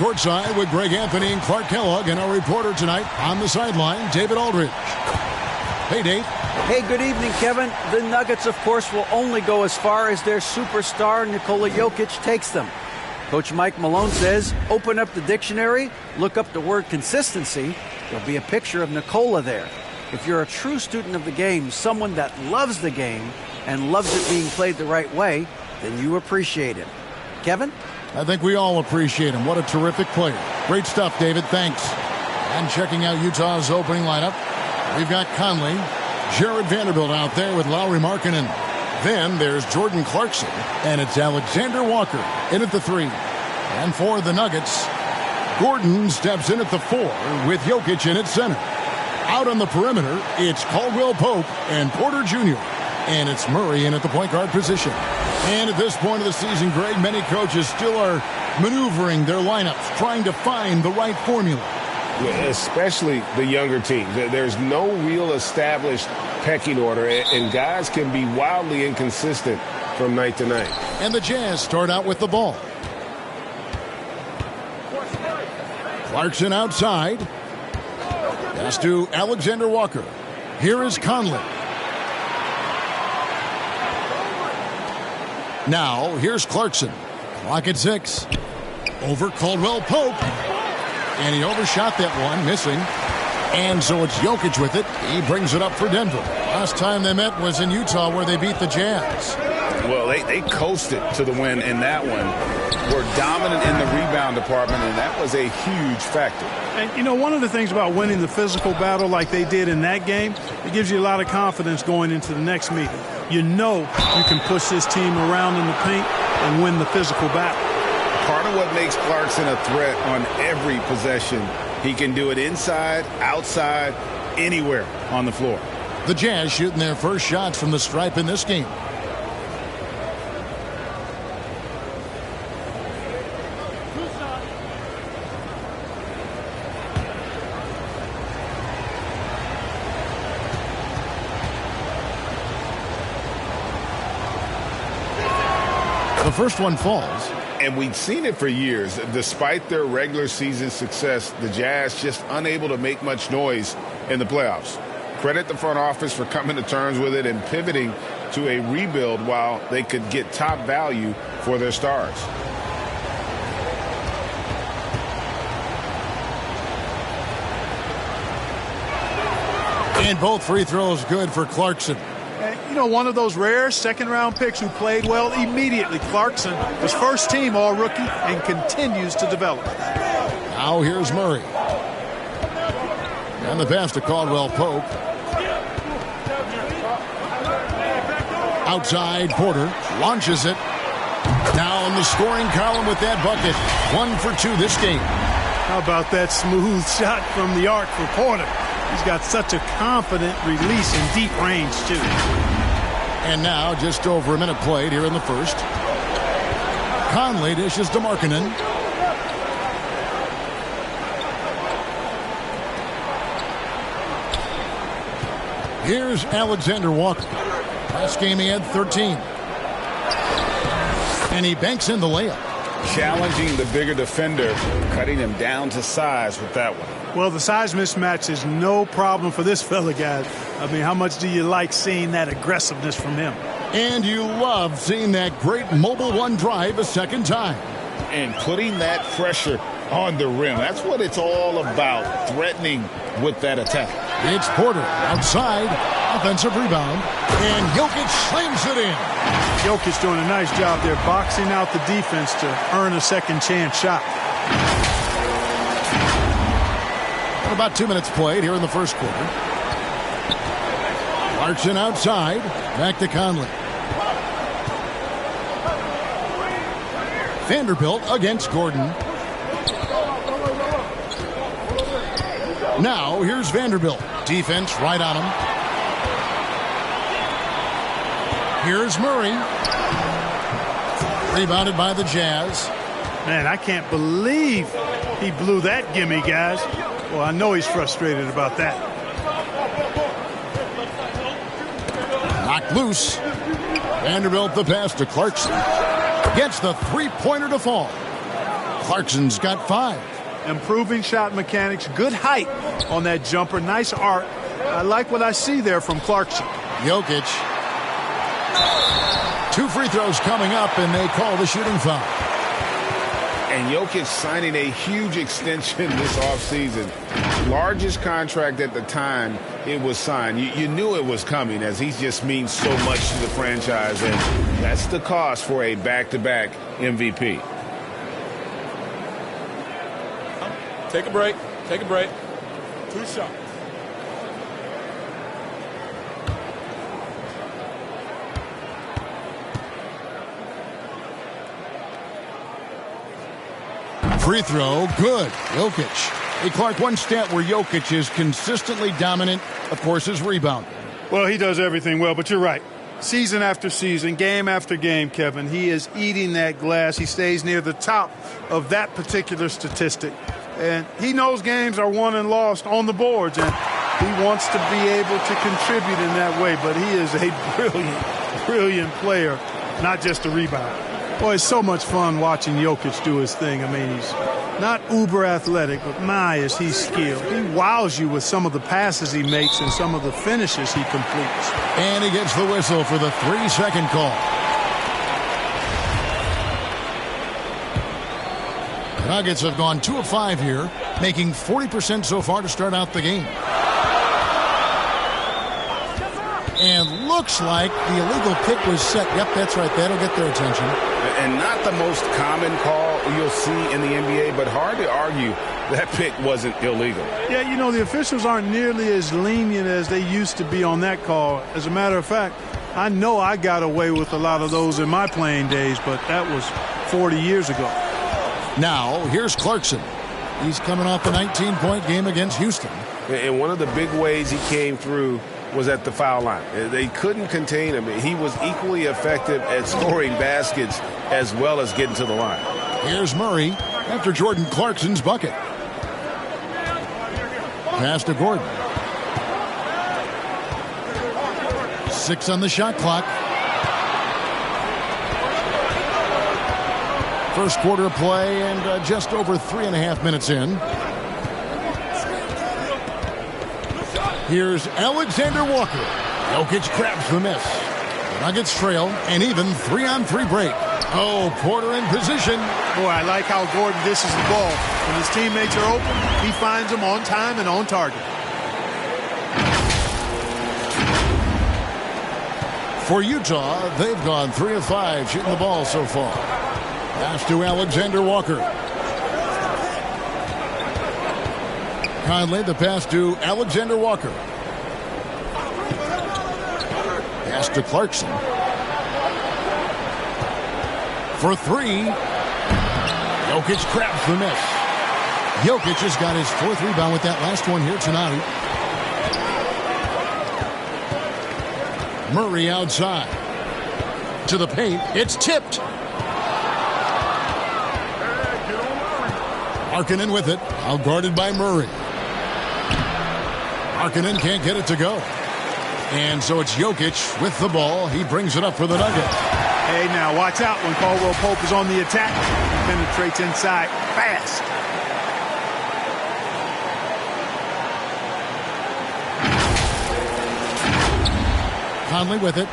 courtside with Greg Anthony and Clark Kellogg, and our reporter tonight on the sideline, David Aldridge. Hey, Dave. Hey, good evening, Kevin. The Nuggets, of course, will only go as far as their superstar Nikola Jokic takes them. Coach Mike Malone says, open up the dictionary, look up the word consistency. There'll be a picture of Nikola there. If you're a true student of the game, someone that loves the game and loves it being played the right way, then you appreciate him. Kevin? I think we all appreciate him. What a terrific player. Great stuff, David. Thanks. And checking out Utah's opening lineup, we've got Conley, Jared Vanderbilt out there with Lauri Markkanen. Then there's Jordan Clarkson, and it's Alexander Walker in at the 3. And for the Nuggets, Gordon steps in at the 4 with Jokic in at center. Out on the perimeter, it's Caldwell Pope and Porter Jr. And it's Murray in at the point guard position. And at this point of the season, Greg, many coaches still are maneuvering their lineups, trying to find the right formula. Especially the younger teams. There's no real established pecking order, and guys can be wildly inconsistent from night to night. And the Jazz start out with the ball. Clarkson outside. Pass to Alexander Walker. Here is Conley. Now, here's Clarkson. Clock at 6. Over Caldwell Pope. And he overshot that one, missing. And so it's Jokic with it. He brings it up for Denver. Last time they met was in Utah, where they beat the Jazz. Well, they coasted to the win in that one. Were dominant in the rebound department, and that was a huge factor. And, you know, one of the things about winning the physical battle like they did in that game, it gives you a lot of confidence going into the next meeting. You know you can push this team around in the paint and win the physical battle. Part of what makes Clarkson a threat on every possession, he can do it inside, outside, anywhere on the floor. The Jazz shooting their first shots from the stripe in this game. The first one falls. And we've seen it for years. Despite their regular season success, the Jazz just unable to make much noise in the playoffs. Credit the front office for coming to terms with it and pivoting to a rebuild while they could get top value for their stars. And both free throws good for Clarkson. You know, one of those rare second-round picks who played well immediately. Clarkson was first-team all-rookie and continues to develop. Now here's Murray. And the pass to Caldwell Pope. Outside, Porter launches it. Now in the scoring column with that bucket. 1 for 2 this game. How about that smooth shot from the arc for Porter? He's got such a confident release in deep range, too. And now, just over a minute played here in the first. Conley dishes to Markkanen. Here's Alexander Walker. Last game he had 13. And he banks in the layup. Challenging the bigger defender, cutting him down to size with that one. Well, the size mismatch is no problem for this fella, guys. I mean, how much do you like seeing that aggressiveness from him? And you love seeing that great mobile one drive a second time. And putting that pressure on the rim. That's what it's all about, threatening with that attack. It's Porter outside, offensive rebound, and Jokic slams it in. Jokic doing a nice job there, boxing out the defense to earn a second chance shot. About 2 minutes played here in the first quarter. Clarkson outside. Back to Conley. Vanderbilt against Gordon. Now here's Vanderbilt. Defense right on him. Here's Murray. Rebounded by the Jazz. Man, I can't believe he blew that gimme, guys. Well, I know he's frustrated about that. Knocked loose. Vanderbilt the pass to Clarkson. Gets the three-pointer to fall. Clarkson's got 5. Improving shot mechanics, good height on that jumper, nice arc. I like what I see there from Clarkson. Jokic. 2 free throws coming up, and they call the shooting foul. And Jokic signing a huge extension this offseason. Largest contract at the time it was signed. You knew it was coming, as he just means so much to the franchise, and that's the cost for a back-to-back MVP. Take a break. Take a break. 2 shots. Free throw, good. Jokic. Hey, Clark, one stat where Jokic is consistently dominant, of course, is rebound. Well, he does everything well, but you're right. Season after season, game after game, Kevin, he is eating that glass. He stays near the top of that particular statistic. And he knows games are won and lost on the boards, and he wants to be able to contribute in that way. But he is a brilliant player, not just a rebounder. Boy, it's so much fun watching Jokic do his thing. I mean, he's not uber athletic, but my, is he skilled. He wows you with some of the passes he makes and some of the finishes he completes. And he gets the whistle for the 3-second call. The Nuggets have gone 2 of 5 here, making 40% so far to start out the game. And looks like the illegal kick was set. Yep, that's right. That'll get their attention. And not the most common call you'll see in the NBA, but hard to argue that pick wasn't illegal. Yeah, you know, the officials aren't nearly as lenient as they used to be on that call. As a matter of fact, I know I got away with a lot of those in my playing days, but that was 40 years ago. Now, here's Clarkson. He's coming off a 19-point game against Houston. And one of the big ways he came through was at the foul line. They couldn't contain him. He was equally effective at scoring baskets as well as getting to the line. Here's Murray after Jordan Clarkson's bucket. Pass to Gordon. 6 on the shot clock. First quarter of play and just over 3.5 minutes in. Here's Alexander Walker. Jokic grabs the miss. Nuggets trail, and even 3-on-3 break. Oh, Porter in position. Boy, I like how Gordon dishes the ball. When his teammates are open, he finds them on time and on target. For Utah, they've gone 3 of 5 shooting the ball so far. Pass to Alexander Walker. Conley, the pass to Alexander Walker. Pass to Clarkson. For 3. Jokic grabs the miss. Jokic has got his 4th rebound with that last one here tonight. Murray outside. To the paint. It's tipped. Markkanen with it. Out guarded by Murray. Markkanen can't get it to go. And so it's Jokic with the ball. He brings it up for the Nuggets. Hey, now watch out when Caldwell Pope is on the attack. He penetrates inside fast. Conley with it.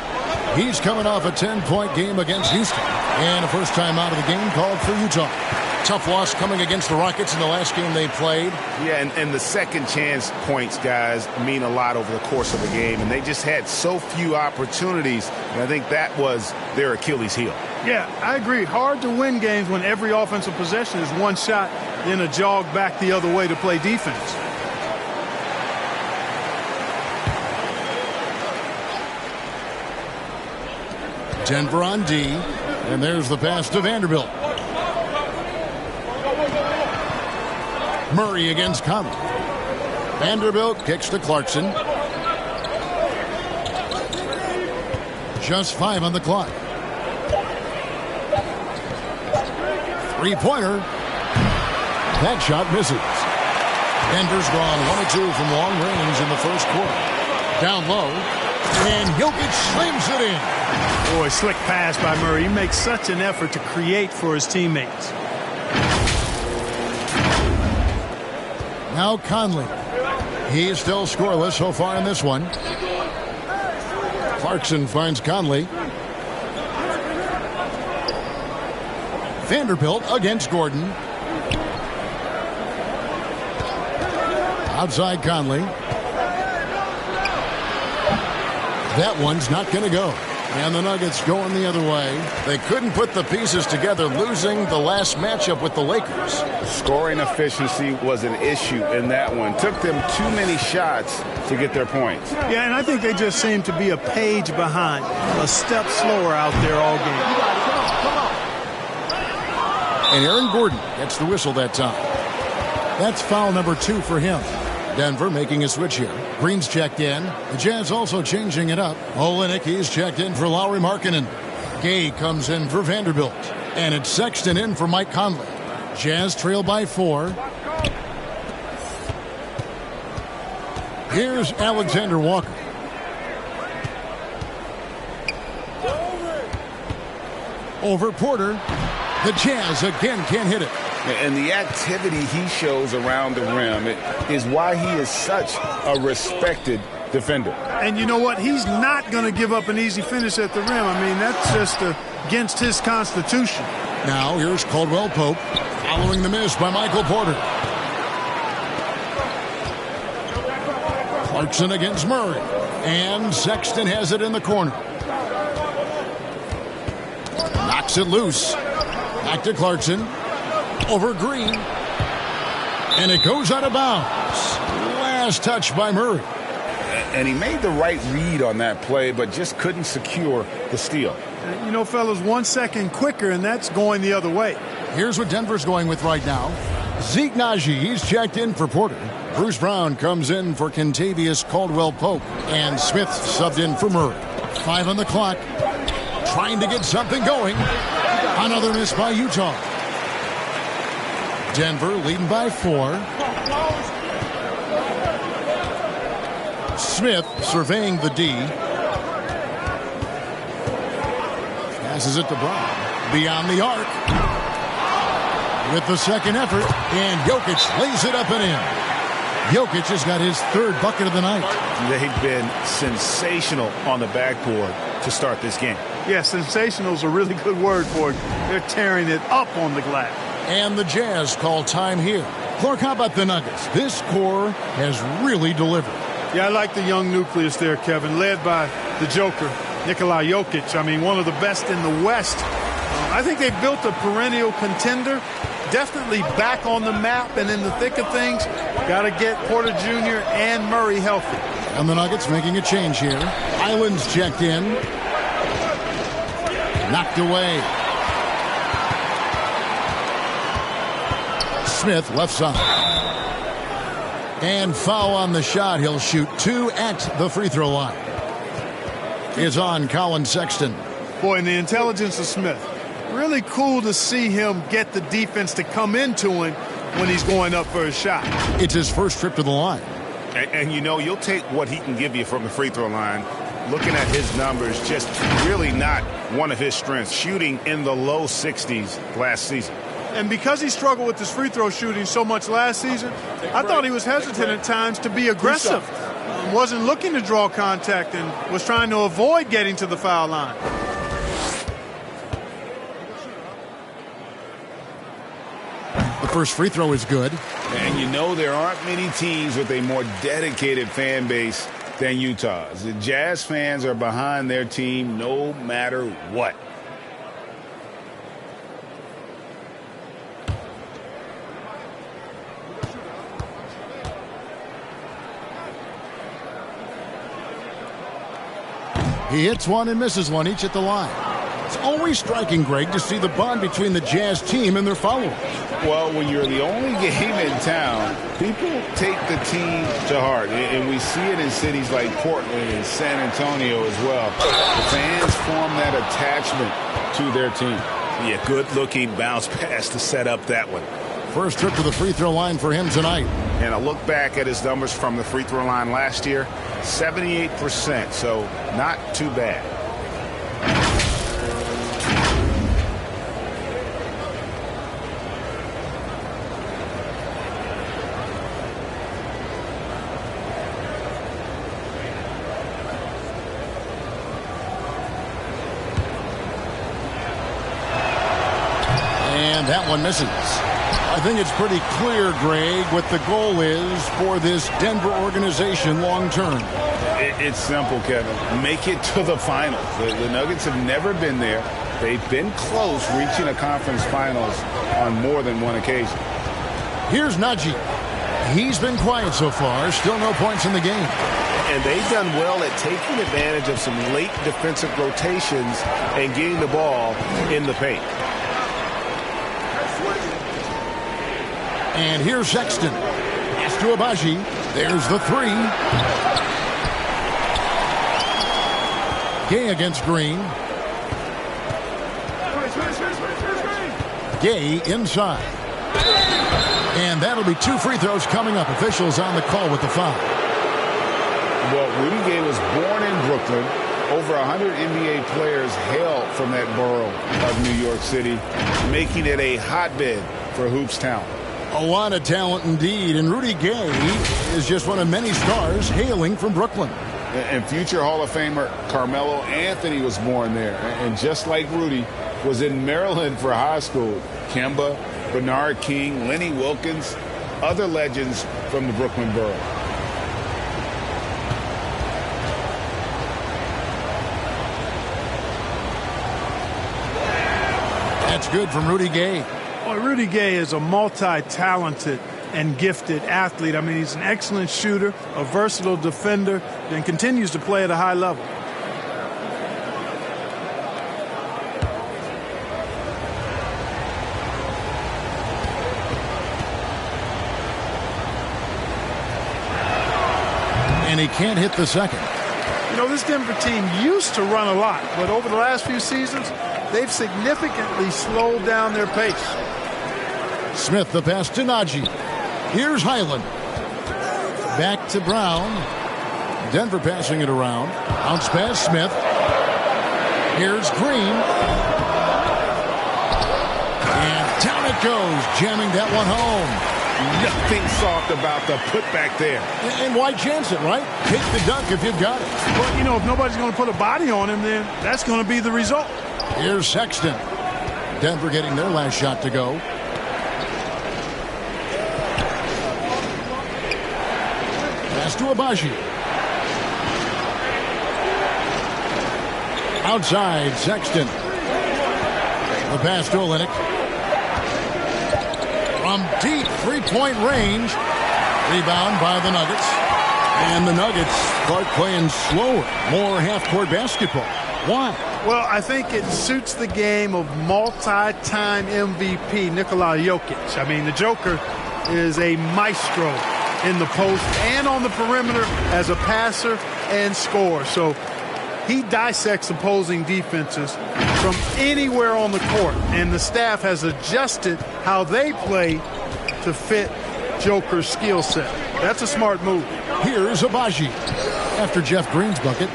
He's coming off a 10-point game against Houston. And a first time out of the game called for Utah. Tough loss coming against the Rockets in the last game they played. Yeah, and the second chance points, guys, mean a lot over the course of a game. And they just had so few opportunities. And I think that was their Achilles heel. Yeah, I agree. Hard to win games when every offensive possession is one shot, then a jog back the other way to play defense. Denver on D. And there's the pass to Vanderbilt. Murray against Conley. Vanderbilt kicks to Clarkson. Just 5 on the clock. Three-pointer. That shot misses. Denver's gone 1 of 2 from long range in the first quarter. Down low. And Jokic slams it in. Boy, slick pass by Murray. He makes such an effort to create for his teammates. Now Conley. He's still scoreless so far in this one. Clarkson finds Conley. Vanderbilt against Gordon. Outside Conley. That one's not going to go. And the Nuggets going the other way. They couldn't put the pieces together, losing the last matchup with the Lakers. Scoring efficiency was an issue in that one. Took them too many shots to get their points. Yeah, and I think they just seem to be a page behind, a step slower out there all game. And Aaron Gordon gets the whistle that time. That's foul number 2 for him. Denver making a switch here. Green's checked in. The Jazz also changing it up. Olynyk, he's checked in for Lauri Markkanen. Gay comes in for Vanderbilt. And it's Sexton in for Mike Conley. Jazz trail by 4. Here's Alexander Walker. Over Porter. The Jazz again can't hit it. And the activity he shows around the rim is why he is such a respected defender. And you know what? He's not going to give up an easy finish at the rim. I mean, that's just against his constitution. Now here's Caldwell Pope following the miss by Michael Porter. Clarkson against Murray. And Sexton has it in the corner. Knocks it loose. Back to Clarkson. Over Green. And it goes out of bounds. Last touch by Murray. And he made the right read on that play, but just couldn't secure the steal. You know, fellas, 1 second quicker, and that's going the other way. Here's what Denver's going with right now. Zeke Naji, he's checked in for Porter. Bruce Brown comes in for Kentavious Caldwell-Pope. And Smith subbed in for Murray. 5 on the clock. Trying to get something going. Another miss by Utah. Denver leading by 4. Smith surveying the D. Passes it to Brown. Beyond the arc. With the second effort. And Jokic lays it up and in. Jokic has got his 3rd bucket of the night. They've been sensational on the backboard to start this game. Yeah, sensational is a really good word for it. They're tearing it up on the glass. And the Jazz call time here. Clark, how about the Nuggets? This core has really delivered. Yeah, I like the young nucleus there, Kevin, led by the Joker, Nikola Jokic. I mean, one of the best in the West. I think they've built a perennial contender, definitely back on the map and in the thick of things. Got to get Porter Jr. and Murray healthy. And the Nuggets making a change here. Island's checked in. Knocked away. Smith left side. And foul on the shot. He'll shoot 2 at the free throw line. Is on Colin Sexton. Boy, and the intelligence of Smith. Really cool to see him get the defense to come into him when he's going up for a shot. It's his first trip to the line. And you know, you'll take what he can give you from the free throw line. Looking at his numbers, just really not one of his strengths. Shooting in the low 60s last season. And because he struggled with his free throw shooting so much last season, I thought he was hesitant at times to be aggressive. Wasn't looking to draw contact and was trying to avoid getting to the foul line. The first free throw is good. And you know there aren't many teams with a more dedicated fan base than Utah's. The Jazz fans are behind their team no matter what. He hits one and misses one, each at the line. It's always striking, Greg, to see the bond between the Jazz team and their followers. Well, when you're the only game in town, people take the team to heart. And we see it in cities like Portland and San Antonio as well. The fans form that attachment to their team. Yeah, good-looking bounce pass to set up that one. First trip to the free throw line for him tonight. And a look back at his numbers from the free throw line last year, 78%, so not too bad. that one misses. I think it's pretty clear, Greg, what the goal is for this Denver organization long term. It's simple, Kevin. Make it to the finals. The Nuggets have never been there. They've been close reaching a conference finals on more than one occasion. Here's Najee. He's been quiet so far. Still no points in the game. And they've done well at taking advantage of some late defensive rotations and getting the ball in the paint. And here's Sexton. Pass to Agbaji. There's the three. Gay against Green. Gay inside. And that'll be 2 free throws coming up. Officials on the call with the foul. Well, Rudy Gay was born in Brooklyn. Over 100 NBA players hail from that borough of New York City, making it a hotbed for hoops talent. A lot of talent indeed. And Rudy Gay is just one of many stars hailing from Brooklyn. And future Hall of Famer Carmelo Anthony was born there. And just like Rudy, was in Maryland for high school. Kemba, Bernard King, Lenny Wilkins, other legends from the Brooklyn borough. That's good from Rudy Gay. Well, Rudy Gay is a multi-talented and gifted athlete. I mean, he's an excellent shooter, a versatile defender, and continues to play at a high level. And he can't hit the second. You know, this Denver team used to run a lot, but over the last few seasons, they've significantly slowed down their pace. Smith, the pass to Najee. Here's Highland. Back to Brown. Denver passing it around. Bounce pass, Smith. Here's Green. And down it goes, jamming that one home. Nothing soft about the putback there. And why chance it, right? Take the dunk if you've got it. Well, you know, if nobody's going to put a body on him, then that's going to be the result. Here's Sexton. Denver getting their last shot to go. Pass to Agbaji. Outside, Sexton. The pass to Olynyk. From deep three-point range. Rebound by the Nuggets. And the Nuggets start playing slower, more half-court basketball. Why? Well, I think it suits the game of multi-time MVP Nikola Jokic. I mean, the Joker is a maestro in the post and on the perimeter as a passer and scorer. So he dissects opposing defenses from anywhere on the court, and the staff has adjusted how they play to fit Joker's skill set. That's a smart move. Here's Agbaji after Jeff Green's bucket.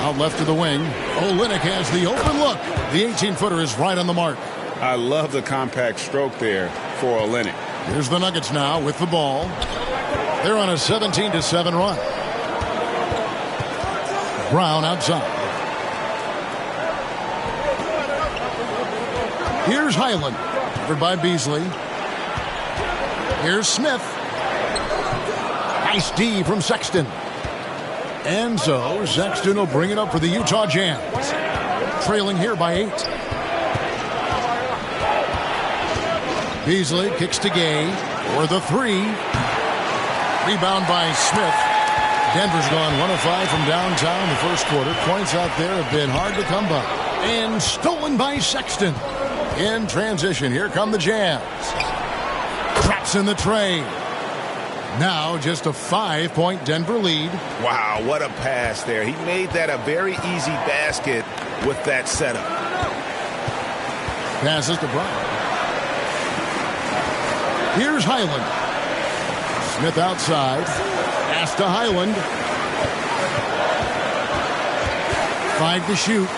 Out left of the wing. Olynyk has the open look. The 18-footer is right on the mark. I love the compact stroke there for Olynyk. Here's the Nuggets now with the ball. They're on a 17-7 run. Brown outside. Here's Highland. Covered by Beasley. Here's Smith. Nice D from Sexton. And so Sexton will bring it up for the Utah Jazz. Trailing here by 8. Beasley kicks to Gay for the 3. Rebound by Smith. Denver's gone 1 of 5 from downtown in the first quarter. Points out there have been hard to come by. And stolen by Sexton. In transition, here come the Jazz. Traps in the tray. Now just a 5-point Denver lead. Wow, what a pass there. He made that a very easy basket with that setup. Passes to Brown. Here's Highland. Smith outside. Pass to Highland. 5 to shoot.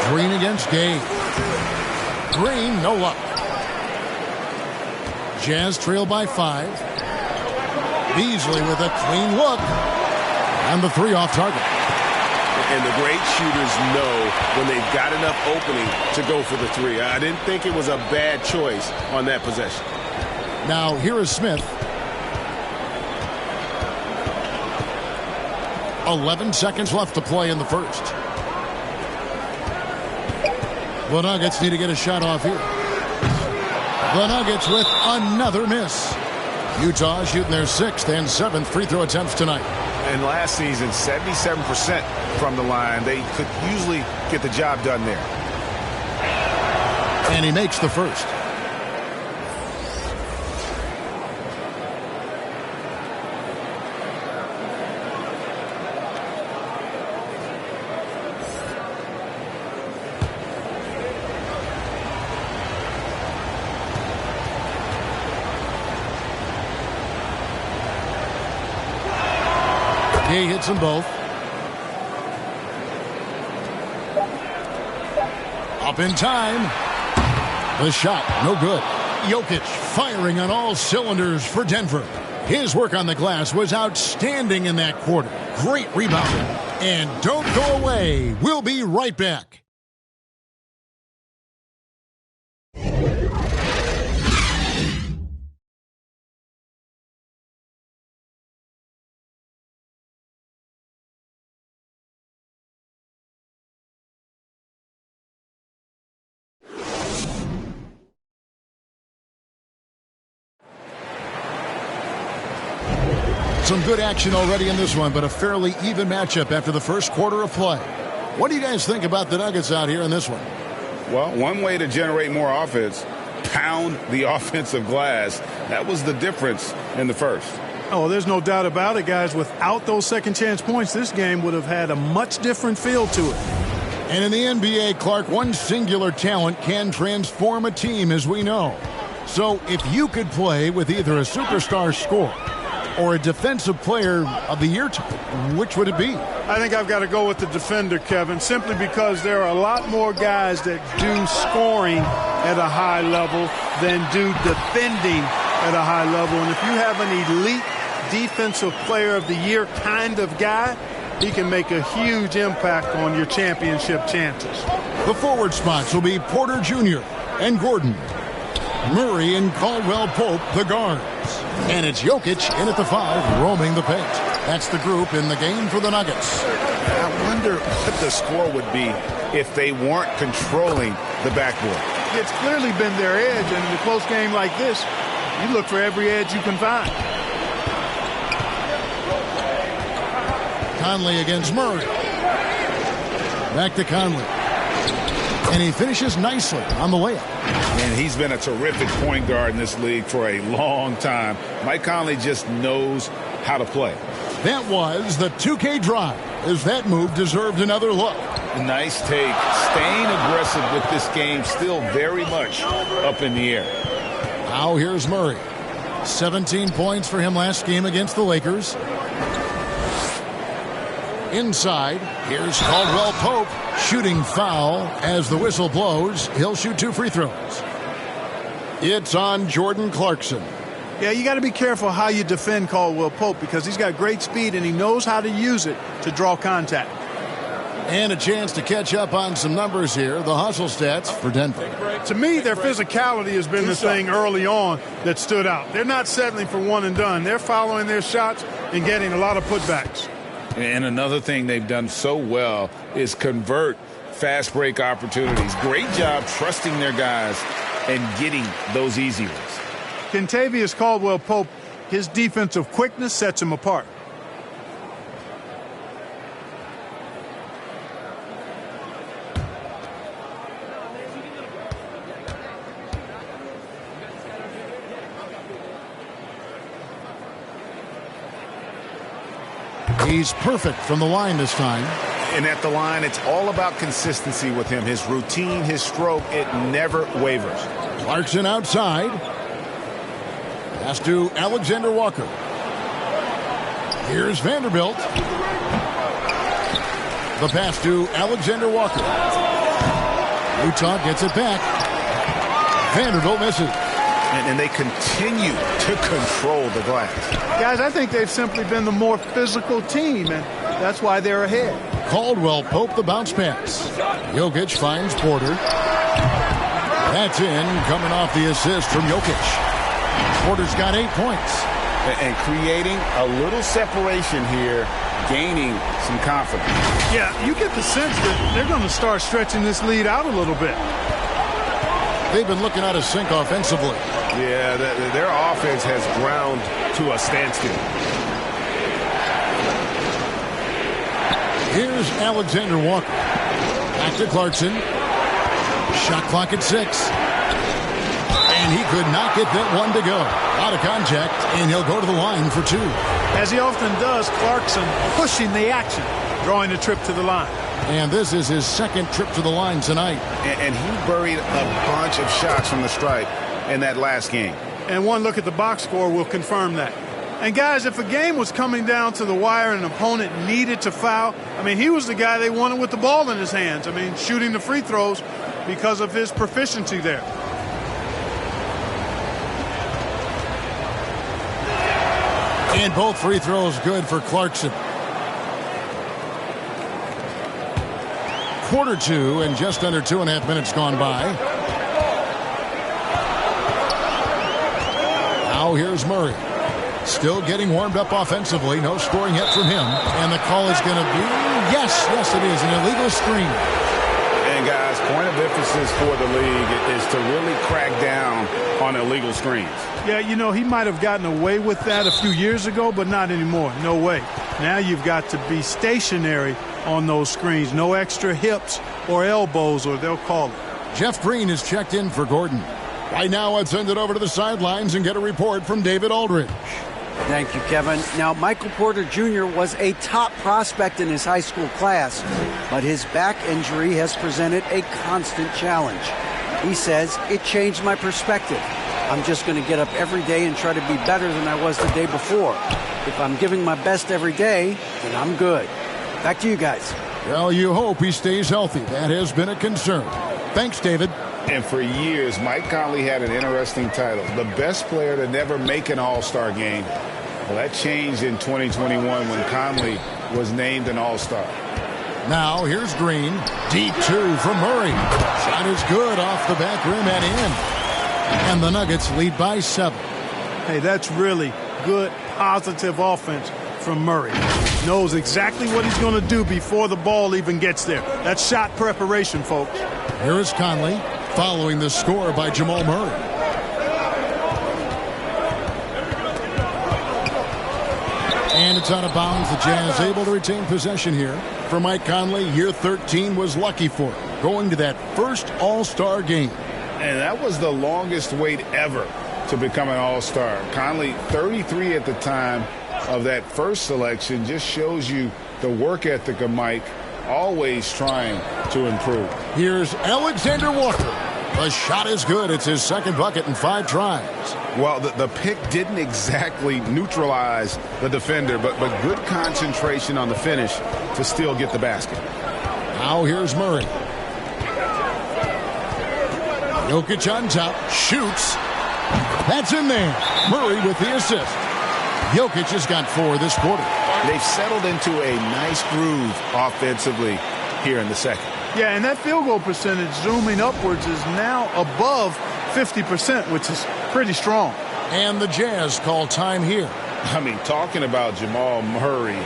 Green against Gay. Green, no luck. Jazz trail by 5. Beasley with a clean look. And the 3 off target. And the great shooters know when they've got enough opening to go for the 3. I didn't think it was a bad choice on that possession. Now here is Smith. 11 seconds left to play in the first. The Nuggets need to get a shot off here. The Nuggets with another miss. Utah shooting their 6th and 7th free throw attempts tonight. And last season, 77% from the line. They could usually get the job done there. And he makes the first. He hits them both. Up in time. The shot, no good. Jokic firing on all cylinders for Denver. His work on the glass was outstanding in that quarter. Great rebounding. And don't go away. We'll be right back. Some good action already in this one, but a fairly even matchup after the first quarter of play. What do you guys think about the Nuggets out here in this one? Well, one way to generate more offense, pound the offensive glass. That was the difference in the first. Oh, there's no doubt about it, guys. Without those second chance points, this game would have had a much different feel to it. And in the NBA, Clark, one singular talent can transform a team, as we know. So if you could play with either a superstar scorer or a defensive player of the year type, which would it be? I think I've got to go with the defender, Kevin, simply because there are a lot more guys that do scoring at a high level than do defending at a high level. And if you have an elite defensive player of the year kind of guy, he can make a huge impact on your championship chances. The forward spots will be Porter Jr. and Gordon. Murray and Caldwell-Pope, the guards. And it's Jokic in at the 5, roaming the paint. That's the group in the game for the Nuggets. I wonder what the score would be if they weren't controlling the backboard. It's clearly been their edge, and in a close game like this, you look for every edge you can find. Conley against Murray. Back to Conley. And he finishes nicely on the layup. And he's been a terrific point guard in this league for a long time. Mike Conley just knows how to play. That was the 2K drive, as that move deserved another look. Nice take. Staying aggressive with this game, still very much up in the air. Now here's Murray. 17 points for him last game against the Lakers. Inside, here's Caldwell-Pope shooting foul as the whistle blows. He'll shoot 2 free throws. It's on Jordan Clarkson. Yeah, you got to be careful how you defend Caldwell-Pope because he's got great speed and he knows how to use it to draw contact. And a chance to catch up on some numbers here. The hustle stats for Denver. To me, their physicality has been the thing early on that stood out. They're not settling for one and done. They're following their shots and getting a lot of putbacks. And another thing they've done so well is convert fast break opportunities. Great job trusting their guys and getting those easy ones. Kentavious Caldwell-Pope, his defensive quickness sets him apart. He's perfect from the line this time. And at the line, it's all about consistency with him. His routine, his stroke, it never wavers. Clarkson outside. Pass to Alexander Walker. Here's Vanderbilt. The pass to Alexander Walker. Utah gets it back. Vanderbilt misses. And they continue to control the glass. Guys, I think they've simply been the more physical team. And That's why they're ahead. Caldwell Pope the bounce pass. Jokic finds Porter. That's in, coming off the assist from Jokic. Porter's got 8 points. And creating a little separation here, gaining some confidence. Yeah, you get the sense that they're going to start stretching this lead out a little bit. They've been looking out of sync offensively. Yeah, their offense has ground to a standstill. Here's Alexander Walker. Back to Clarkson. Shot clock at 6. And he could not get that one to go. Out of contact, and he'll go to the line for 2. As he often does, Clarkson pushing the action, drawing a trip to the line. And this is his second trip to the line tonight. And he buried a bunch of shots from the stripe in that last game. And one look at the box score will confirm that. And guys, if a game was coming down to the wire and an opponent needed to foul, I mean, he was the guy they wanted with the ball in his hands. I mean, shooting the free throws because of his proficiency there. And both free throws good for Clarkson. Quarter 2 and just under 2.5 minutes gone by. Now here's Murray. Still getting warmed up offensively. No scoring yet from him. And the call is going to be, yes, it is, an illegal screen. And guys, point of emphasis for the league is to really crack down on illegal screens. Yeah, you know, he might have gotten away with that a few years ago, but not anymore. No way. Now you've got to be stationary on those screens. No extra hips or elbows, or they'll call it. Jeff Green is checked in for Gordon. Right now, let's send it over to the sidelines and get a report from David Aldridge. Thank you, Kevin. Now, Michael Porter Jr. was a top prospect in his high school class, but his back injury has presented a constant challenge. He says, it changed my perspective. I'm just going to get up every day and try to be better than I was the day before. If I'm giving my best every day, then I'm good. Back to you guys. Well, you hope he stays healthy. That has been a concern. Thanks, David. And for years, Mike Conley had an interesting title, the best player to never make an All-Star game. Well, that changed in 2021 when Conley was named an All-Star. Now, here's Green. Deep 2 from Murray. Shot is good off the back rim and in. And the Nuggets lead by 7. Hey, that's really good, positive offense from Murray. Knows exactly what he's going to do before the ball even gets there. That's shot preparation, folks. Here is Conley following the score by Jamal Murray. And it's out of bounds. The Jazz able to retain possession here. For Mike Conley, year 13 was lucky for him, going to that first All-Star game. And that was the longest wait ever to become an All-Star. Conley, 33 at the time of that first selection, just shows you the work ethic of Mike, always trying to improve. Here's Alexander Walker. The shot is good. It's his second bucket in 5 tries. Well, the pick didn't exactly neutralize the defender, but good concentration on the finish to still get the basket. Now here's Murray. Jokic on top, shoots. That's in there. Murray with the assist. Jokic has got 4 this quarter. They've settled into a nice groove offensively here in the second. Yeah, and that field goal percentage zooming upwards is now above 50%, which is pretty strong. And the Jazz call time here. I mean, talking about Jamal Murray,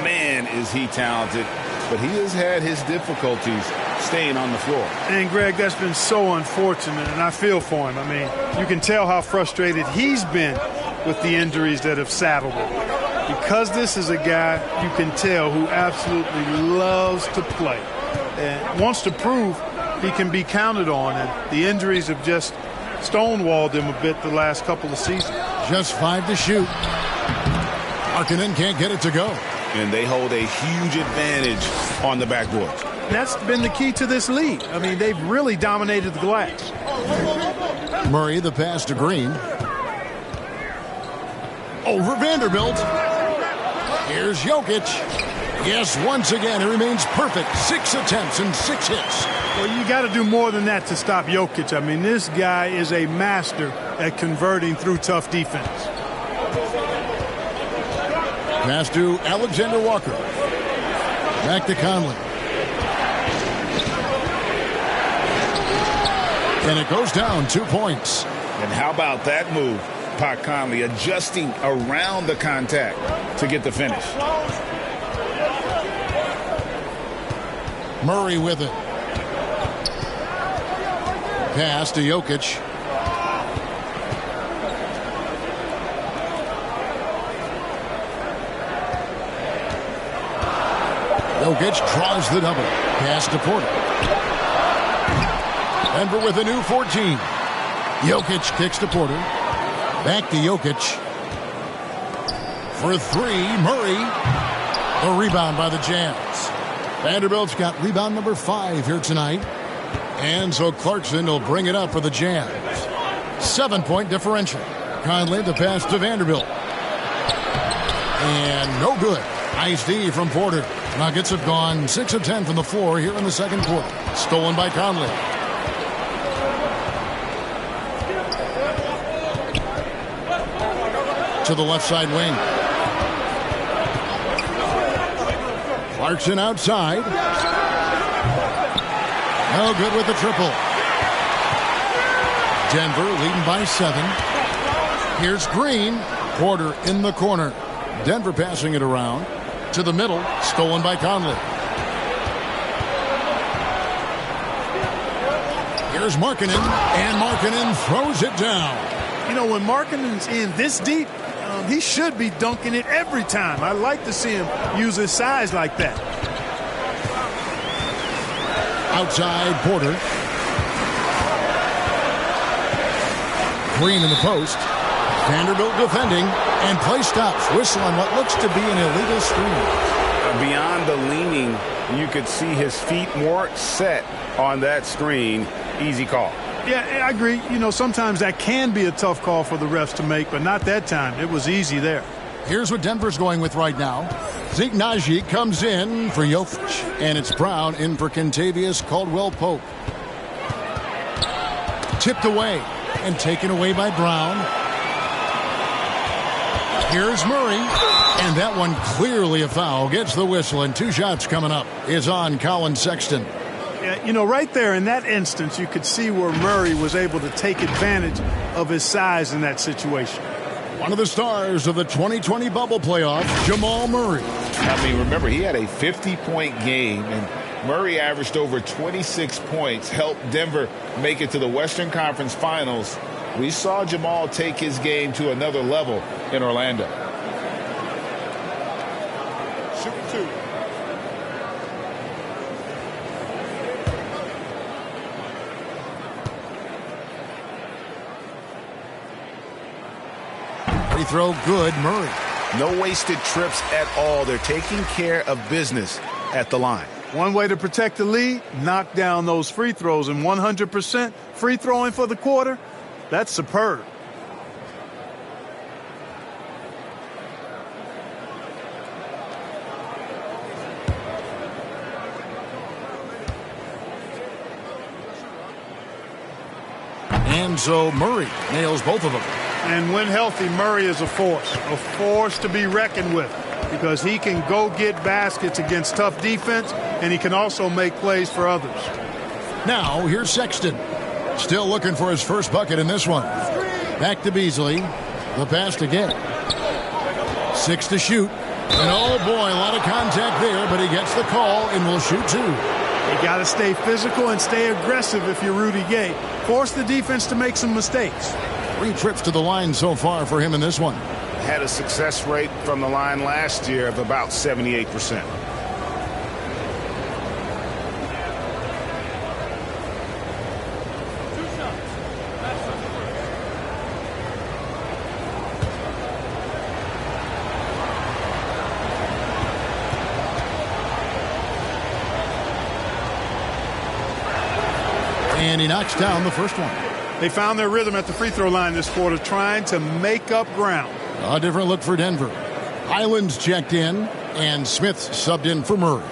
man, is he talented. But he has had his difficulties staying on the floor. And, Greg, that's been so unfortunate, and I feel for him. I mean, you can tell how frustrated he's been with the injuries that have saddled him. Because this is a guy you can tell who absolutely loves to play and wants to prove he can be counted on, and the injuries have just stonewalled him a bit the last couple of seasons. Just 5 to shoot. Markkanen can't get it to go. And they hold a huge advantage on the backboard. That's been the key to this league. I mean, they've really dominated the glass. Murray, the pass to Green. Over Vanderbilt. Here's Jokic. Yes, once again, he remains perfect. 6 attempts and 6 hits. Well, you got to do more than that to stop Jokic. I mean, this guy is a master at converting through tough defense. Pass to Alexander Walker. Back to Conley. And it goes down 2 points. And how about that move? Pat Conley adjusting around the contact to get the finish. Murray with it. Pass to Jokic. Jokic draws the double. Pass to Porter. Denver with a new 14. Jokic kicks to Porter. Back to Jokic. For three, Murray. The rebound by the Jazz. Vanderbilt's got rebound number 5 here tonight. And so Clarkson will bring it up for the Jazz. 7-point differential. Conley the pass to Vanderbilt. And no good. Nice D from Porter. Nuggets have gone 6 of 10 from the floor here in the second quarter. Stolen by Conley. To the left side wing. Clarkson outside. No good with the triple. Denver leading by 7. Here's Green. Porter in the corner. Denver passing it around. To the middle. Stolen by Conley. Here's Markkanen. And Markkanen throws it down. You know, when Markkanen's in this deep, he should be dunking it every time. I like to see him use his size like that. Outside Porter. Green in the post. Vanderbilt defending. And play stops. Whistle on what looks to be an illegal screen. Beyond the leaning, you could see his feet more set on that screen. Easy call. Yeah, I agree. You know, sometimes that can be a tough call for the refs to make, but not that time. It was easy there. Here's what Denver's going with right now. Zeke Nnaji comes in for Jokic, and it's Brown in for Kentavious Caldwell-Pope. Tipped away and taken away by Brown. Here's Murray, and that one clearly a foul. Gets the whistle, and 2 shots coming up is on Colin Sexton. Yeah, you know, right there in that instance, you could see where Murray was able to take advantage of his size in that situation. One of the stars of the 2020 bubble playoff, Jamal Murray. I mean, remember, he had a 50-point game, and Murray averaged over 26 points, helped Denver make it to the Western Conference Finals. We saw Jamal take his game to another level in Orlando. Shooting 2. Free throw good, Murray. No wasted trips at all. They're taking care of business at the line. One way to protect the lead, knock down those free throws, and 100% free throwing for the quarter, that's superb. And so Murray nails both of them. And when healthy, Murray is a force to be reckoned with, because he can go get baskets against tough defense, and he can also make plays for others. Now, here's Sexton. Still looking for his first bucket in this one. Back to Beasley. The pass to Gay. 6 to shoot. And oh boy, a lot of contact there, but he gets the call and will shoot 2. You got to stay physical and stay aggressive if you're Rudy Gay. Force the defense to make some mistakes. 3 trips to the line so far for him in this one. Had a success rate from the line last year of about 78%. And he knocks down the first one. They found their rhythm at the free throw line this quarter, trying to make up ground. A different look for Denver. Highlands checked in, and Smith subbed in for Murray.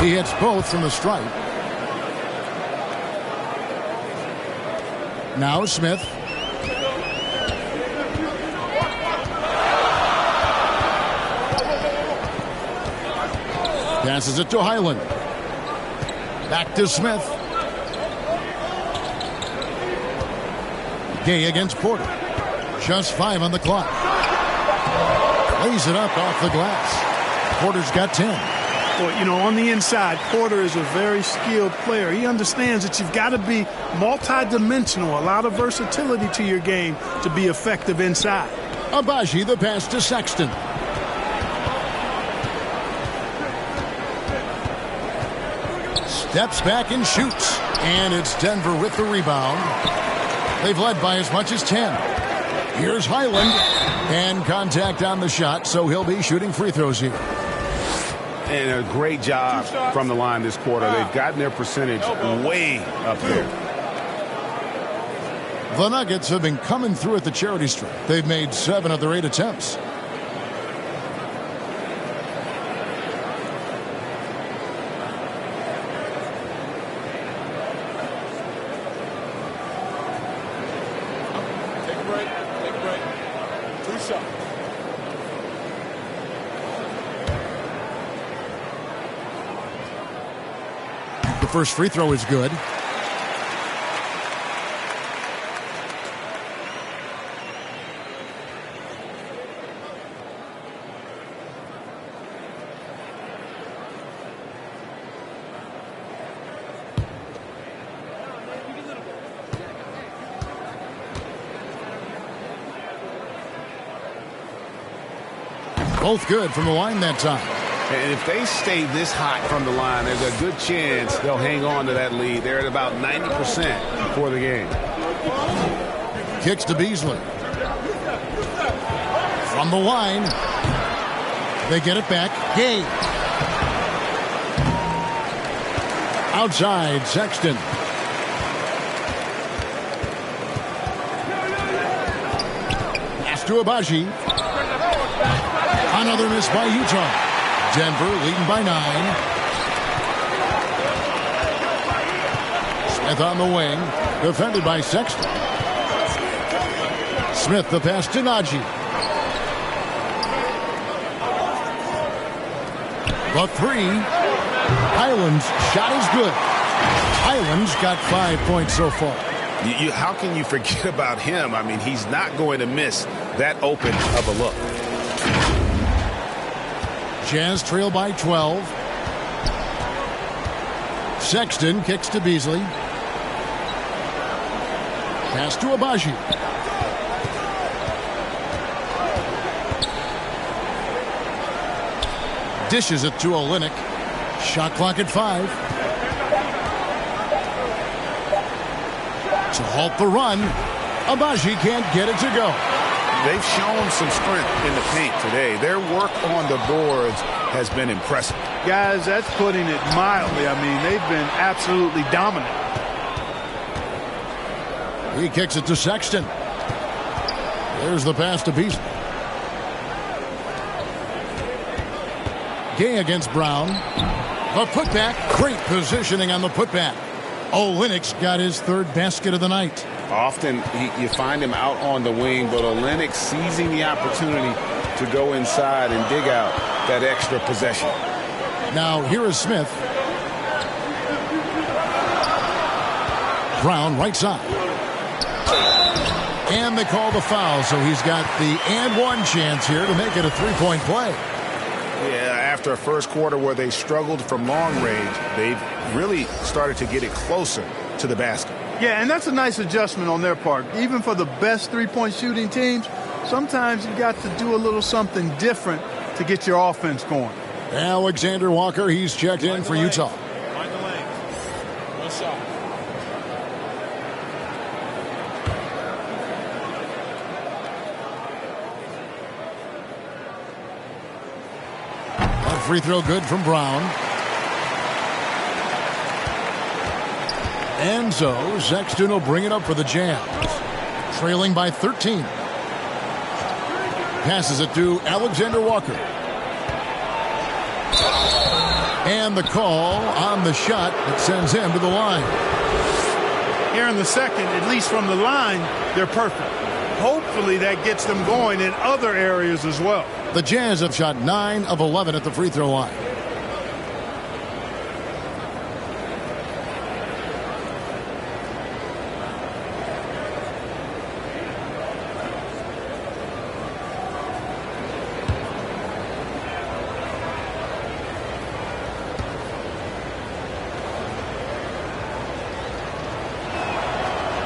He hits both from the stripe. Now Smith. Passes it to Highland. Back to Smith. Gay against Porter. Just 5 on the clock. Lays it up off the glass. Porter's got 10. Well, you know, on the inside, Porter is a very skilled player. He understands that you've got to be multidimensional, a lot of versatility to your game to be effective inside. Agbaji, the pass to Sexton. Steps back and shoots. And it's Denver with the rebound. They've led by as much as 10. Here's Highland. And contact on the shot, so he'll be shooting free throws here. And a great job from the line this quarter. They've gotten their percentage way up there. The Nuggets have been coming through at the charity stripe. They've made 7 of their 8 attempts. Take a break. Take a break. 2 shots. The first free throw is good. Both good from the line that time. And if they stay this hot from the line, there's a good chance they'll hang on to that lead. They're at about 90% for the game. Kicks to Beasley. From the line. They get it back. Gay. Outside, Sexton. Pass to Agbaji. Another miss by Utah. Denver leading by 9. Smith on the wing. Defended by Sexton. Smith the pass to Naji. The 3. Highland's shot is good. Highland's got 5 points so far. How can you forget about him? I mean, he's not going to miss that open of a look. Jazz trail by 12. Sexton kicks to Beasley. Pass to Agbaji. Dishes it to Olynyk. Shot clock at 5. To halt the run. Agbaji can't get it to go. They've shown some strength in the paint today. Their work on the boards has been impressive. Guys, that's putting it mildly. I mean, they've been absolutely dominant. He kicks it to Sexton. There's the pass to Beasley. Gay against Brown. The putback. Great positioning on the putback. Olynyk's got his 3rd basket of the night. Often you find him out on the wing, but Olynyk seizing the opportunity to go inside and dig out that extra possession. Now here is Smith. Brown right side. And they call the foul, so he's got the and one chance here to make it a 3-point play. Yeah, after a first quarter where they struggled from long range, they've really started to get it closer to the basket. Yeah, and that's a nice adjustment on their part. Even for the best three-point shooting teams, sometimes you got to do a little something different to get your offense going. Alexander Walker, he's checked in for Utah. Mind the lane. One shot. That free throw good from Brown. And so Sexton will bring it up for the Jazz. Trailing by 13. Passes it to Alexander Walker. And the call on the shot that sends him to the line. here in the second, at least from the line, they're perfect. Hopefully that gets them going in other areas as well. The Jazz have shot 9 of 11 at the free throw line.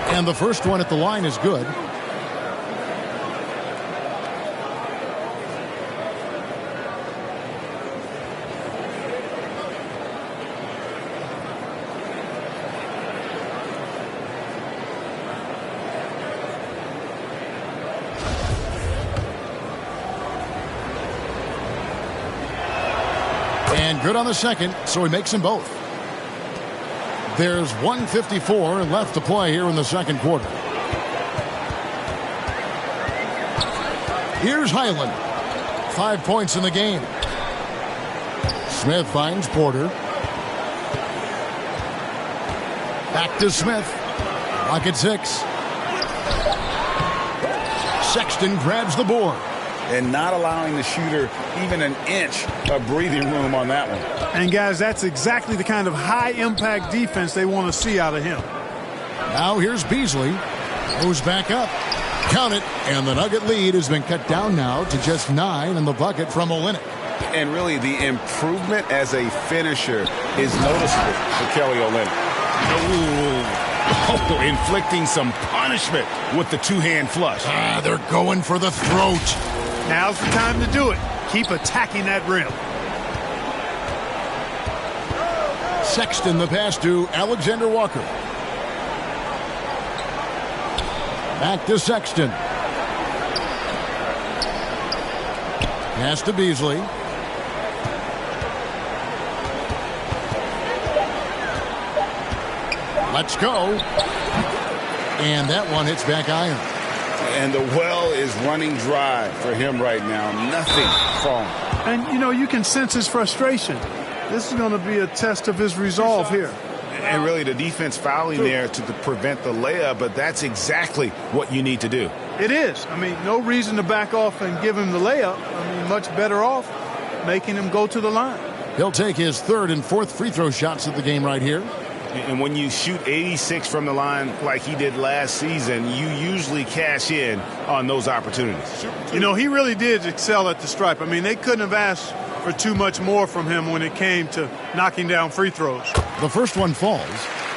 And the first one at the line is good. And good on the second, so he makes them both. There's 1:54 left to play here in the second quarter. Here's Highland. 5 points in the game. Smith finds Porter. Back to Smith. Rocket 6. Sexton grabs the board. And not allowing the shooter even an inch of breathing room on that one. And, guys, that's exactly the kind of high-impact defense they want to see out of him. Now here's Beasley. Moves back up. Count it. And the Nugget lead has been cut down now to just 9 in the bucket from Olynyk. And really the improvement as a finisher is noticeable for Kelly Olynyk. Oh, inflicting some punishment with the two-hand flush. They're going for the throat. Now's the time to do it. Keep attacking that rim. Sexton the pass to Alexander Walker. Back to Sexton. Pass to Beasley. Let's go. And that one hits back iron. And the well is running dry for him right now. Nothing falling. And, you know, you can sense his frustration. This is going to be a test of his resolve here. And really the defense fouling there to prevent the layup, but that's exactly what you need to do. It is. I mean, no reason to back off and give him the layup. I mean, much better off making him go to the line. He'll take his third and fourth free throw shots of the game right here. And when you shoot 86 from the line like he did last season, you usually cash in on those opportunities. You know, he really did excel at the stripe. I mean, they couldn't have asked for too much more from him when it came to knocking down free throws. The first one falls.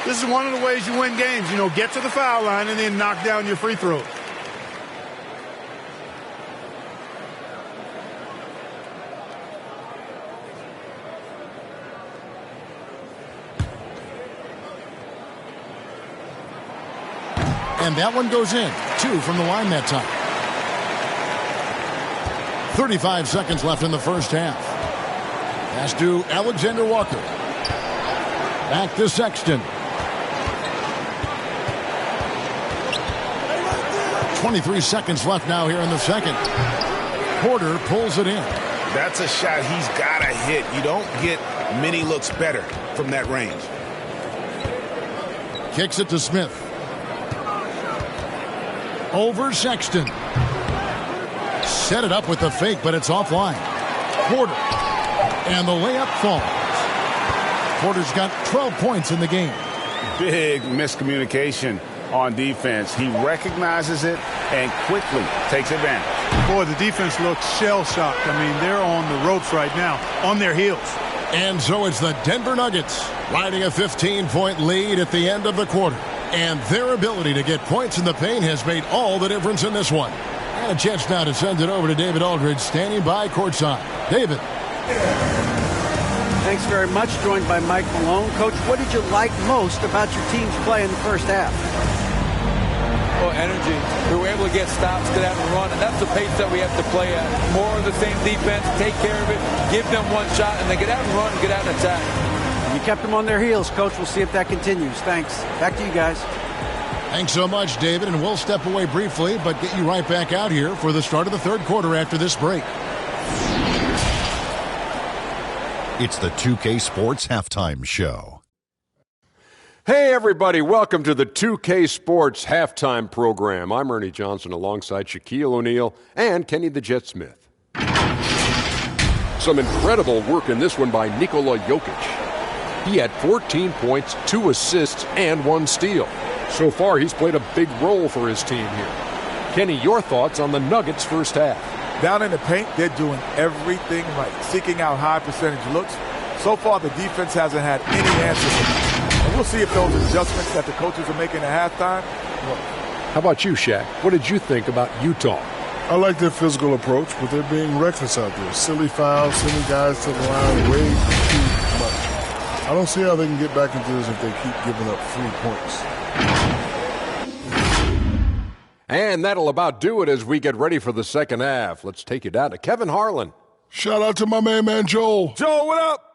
This is one of the ways you win games. You know, get to the foul line and then knock down your free throws. And that one goes in. 2 from the line that time. 35 seconds left in the first half. Pass to Alexander Walker. Back to Sexton. 23 seconds left now here in the second. Porter pulls it in. That's a shot he's got to hit. You don't get many looks better from that range. Kicks it to Smith. Over Sexton. Set it up with the fake, but it's offline. Porter. And the layup falls. Porter's got 12 points in the game. Big miscommunication on defense. He recognizes it and quickly takes advantage. Boy, the defense looks shell-shocked. I mean, they're on the ropes right now, on their heels. And so it's the Denver Nuggets riding a 15-point lead at the end of the quarter. And their ability to get points in the paint has made all the difference in this one. And a chance now to send it over to David Aldridge, standing by courtside. David. Thanks very much. Joined by Mike Malone. Coach, what did you like most about your team's play in the first half? Well, energy. We were able to get stops, get out and run, and that's the pace that we have to play at. More of the same defense, take care of it, give them one shot, and then get out and run and get out and attack. You kept them on their heels, Coach. We'll see if that continues. Thanks. Back to you guys. Thanks so much, David. And we'll step away briefly, but get you right back out here for the start of the third quarter after this break. It's the 2K Sports Halftime Show. Hey, everybody. Welcome to the 2K Sports halftime program. I'm Ernie Johnson alongside Shaquille O'Neal and Kenny the Jet Smith. Some incredible work in this one by Nikola Jokic. He had 14 points, 2 assists, and 1 steal. So far, he's played a big role for his team here. Kenny, your thoughts on the Nuggets' first half? Down in the paint, they're doing everything right, seeking out high percentage looks. So far, the defense hasn't had any answers. And we'll see if those adjustments that the coaches are making at halftime work. How about you, Shaq? What did you think about Utah? I like their physical approach, but they're being reckless out there. Silly fouls, sending guys to the line way too much. I don't see how they can get back into this if they keep giving up 3 points. And that'll about do it as we get ready for the second half. Let's take you down to Kevin Harlan. Shout out to my main man, Joel. Joel, what up?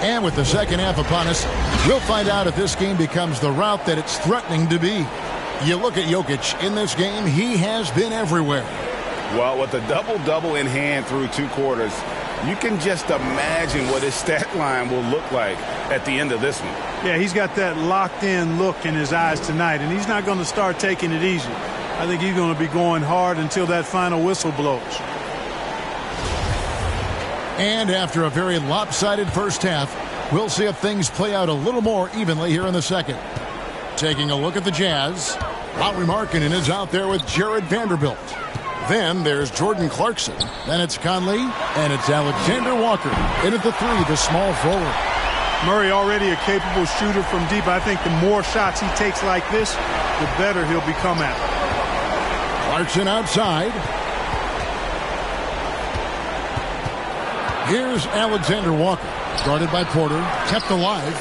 And with the second half upon us, we'll find out if this game becomes the route that it's threatening to be. You look at Jokic in this game, he has been everywhere. Well, with a double-double in hand through 2 quarters, you can just imagine what his stat line will look like at the end of this one. Yeah, he's got that locked-in look in his eyes tonight, and he's not going to start taking it easy. I think he's going to be going hard until that final whistle blows. And after a very lopsided first half, we'll see if things play out a little more evenly here in the second. Taking a look at the Jazz, Lauri Markkanen is out there with Jared Vanderbilt. Then there's Jordan Clarkson. Then it's Conley, and it's Alexander Walker. In at the 3, the small forward. Murray already a capable shooter from deep. I think the more shots he takes like this, the better he'll become at it. Clarkson outside. Here's Alexander Walker. Guarded by Porter. Kept alive.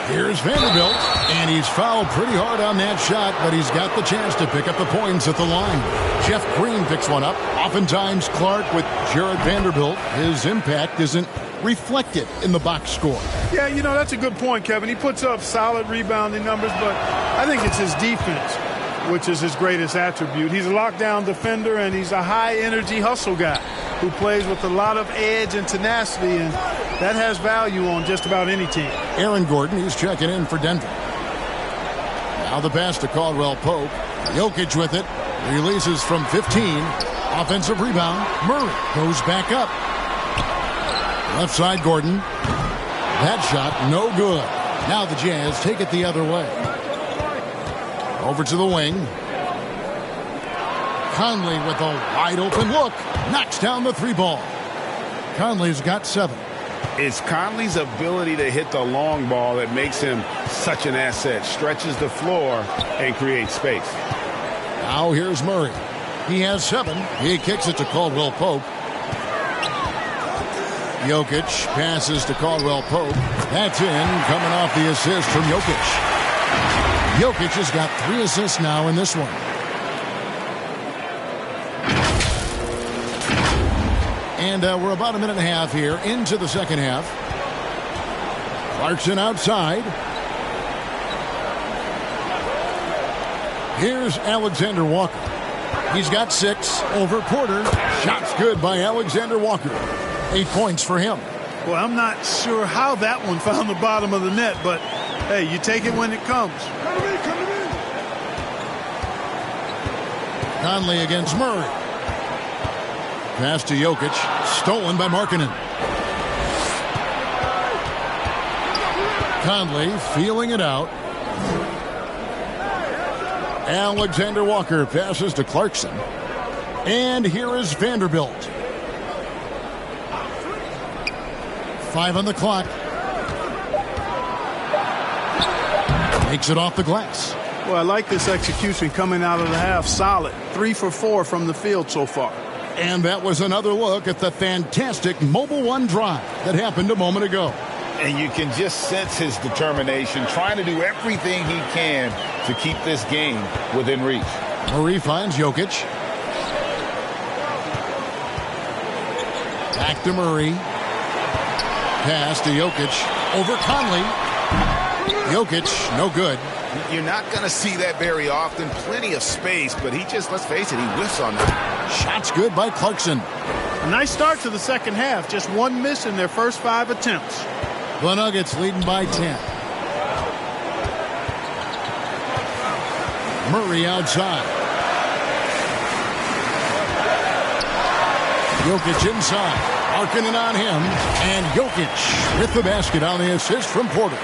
Here's Vanderbilt. And he's fouled pretty hard on that shot, but he's got the chance to pick up the points at the line. Jeff Green picks one up. Oftentimes Clark with Jared Vanderbilt. His impact isn't reflected in the box score. Yeah, you know, that's a good point, Kevin. He puts up solid rebounding numbers, but I think it's his defense, which is his greatest attribute. He's a lockdown defender, and he's a high-energy hustle guy who plays with a lot of edge and tenacity, and that has value on just about any team. Aaron Gordon, he's checking in for Denver. Now the pass to Caldwell Pope. Jokic with it. Releases from 15. Offensive rebound. Murray goes back up. Left side, Gordon. That shot, no good. Now the Jazz take it the other way. Over to the wing. Conley with a wide open look. Knocks down the 3 ball. Conley's got 7. It's Conley's ability to hit the long ball that makes him such an asset. Stretches the floor and creates space. Now here's Murray. He has 7. He kicks it to Caldwell Pope. Jokic passes to Caldwell Pope. That's in, coming off the assist from Jokic. Jokic has got 3 assists now in this one. And we're about a minute and a half here into the second half. Clarkson outside. Here's Alexander Walker. He's got 6 over Porter. Shots good by Alexander Walker. 8 points for him. Well, I'm not sure how that one found the bottom of the net, but hey, you take it when it comes. Conley against Murray. Pass to Jokic. Stolen by Markkanen. Conley feeling it out. Alexander Walker passes to Clarkson. And here is Vanderbilt. 5 on the clock. Takes it off the glass. Well, I like this execution coming out of the half. Solid. 3 for 4 from the field so far. And that was another look at the fantastic Mobile One drive that happened a moment ago. And you can just sense his determination, trying to do everything he can to keep this game within reach. Murray finds Jokic. Back to Murray. Pass to Jokic. Over Conley. Jokic, no good. You're not going to see that very often. Plenty of space, but he just, let's face it, he whiffs on that. Shot's good by Clarkson. A nice start to the second half. Just one miss in their first 5 attempts. The Nuggets leading by 10. Murray outside. Jokic inside. Markkanen on him. And Jokic with the basket on the assist from Porter.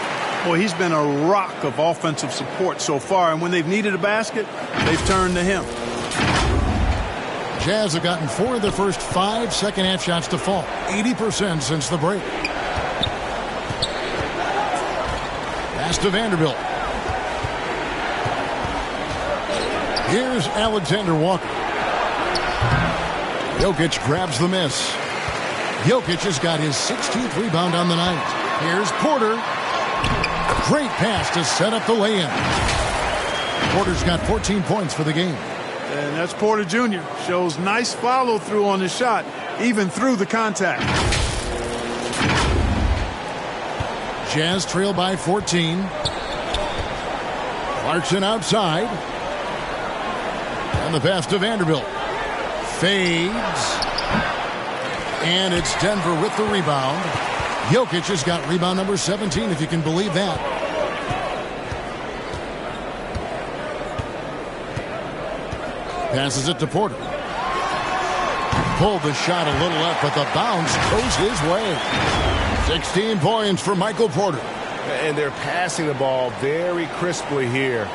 Boy, he's been a rock of offensive support so far, and when they've needed a basket, they've turned to him. Jazz have gotten 4 of their first 5 second-half shots to fall. 80% since the break. Pass to Vanderbilt. Here's Alexander Walker. Jokic grabs the miss. Jokic has got his 16th rebound on the night. Here's Porter. Great pass to set up the lay-in. Porter's got 14 points for the game. And that's Porter Jr. Shows nice follow-through on the shot, even through the contact. Jazz trail by 14. Clarkson outside. And the pass to Vanderbilt. Fades. And it's Denver with the rebound. Jokic has got rebound number 17, if you can believe that. Passes it to Porter. Pulled the shot a little up, but the bounce goes his way. 16 points for Michael Porter. And they're passing the ball very crisply here.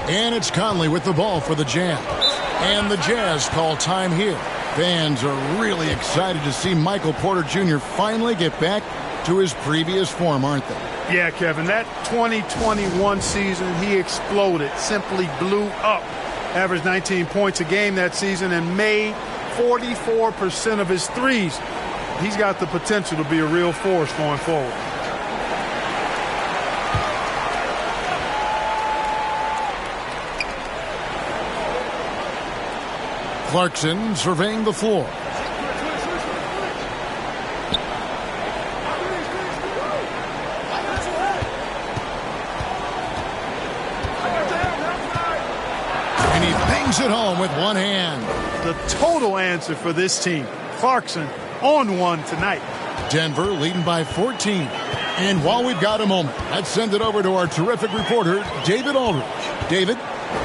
And it's Conley with the ball for the Jazz. And the Jazz call time here. Fans are really excited to see Michael Porter Jr. finally get back to his previous form, aren't they? Yeah, Kevin, that 2021 season, he exploded, simply blew up. Averaged 19 points a game that season and made 44% of his threes. He's got the potential to be a real force going forward. Clarkson surveying the floor. And he bangs it home with one hand. The total answer for this team. Clarkson on one tonight. Denver leading by 14. And while we've got a moment, let's send it over to our terrific reporter, David Aldridge. David?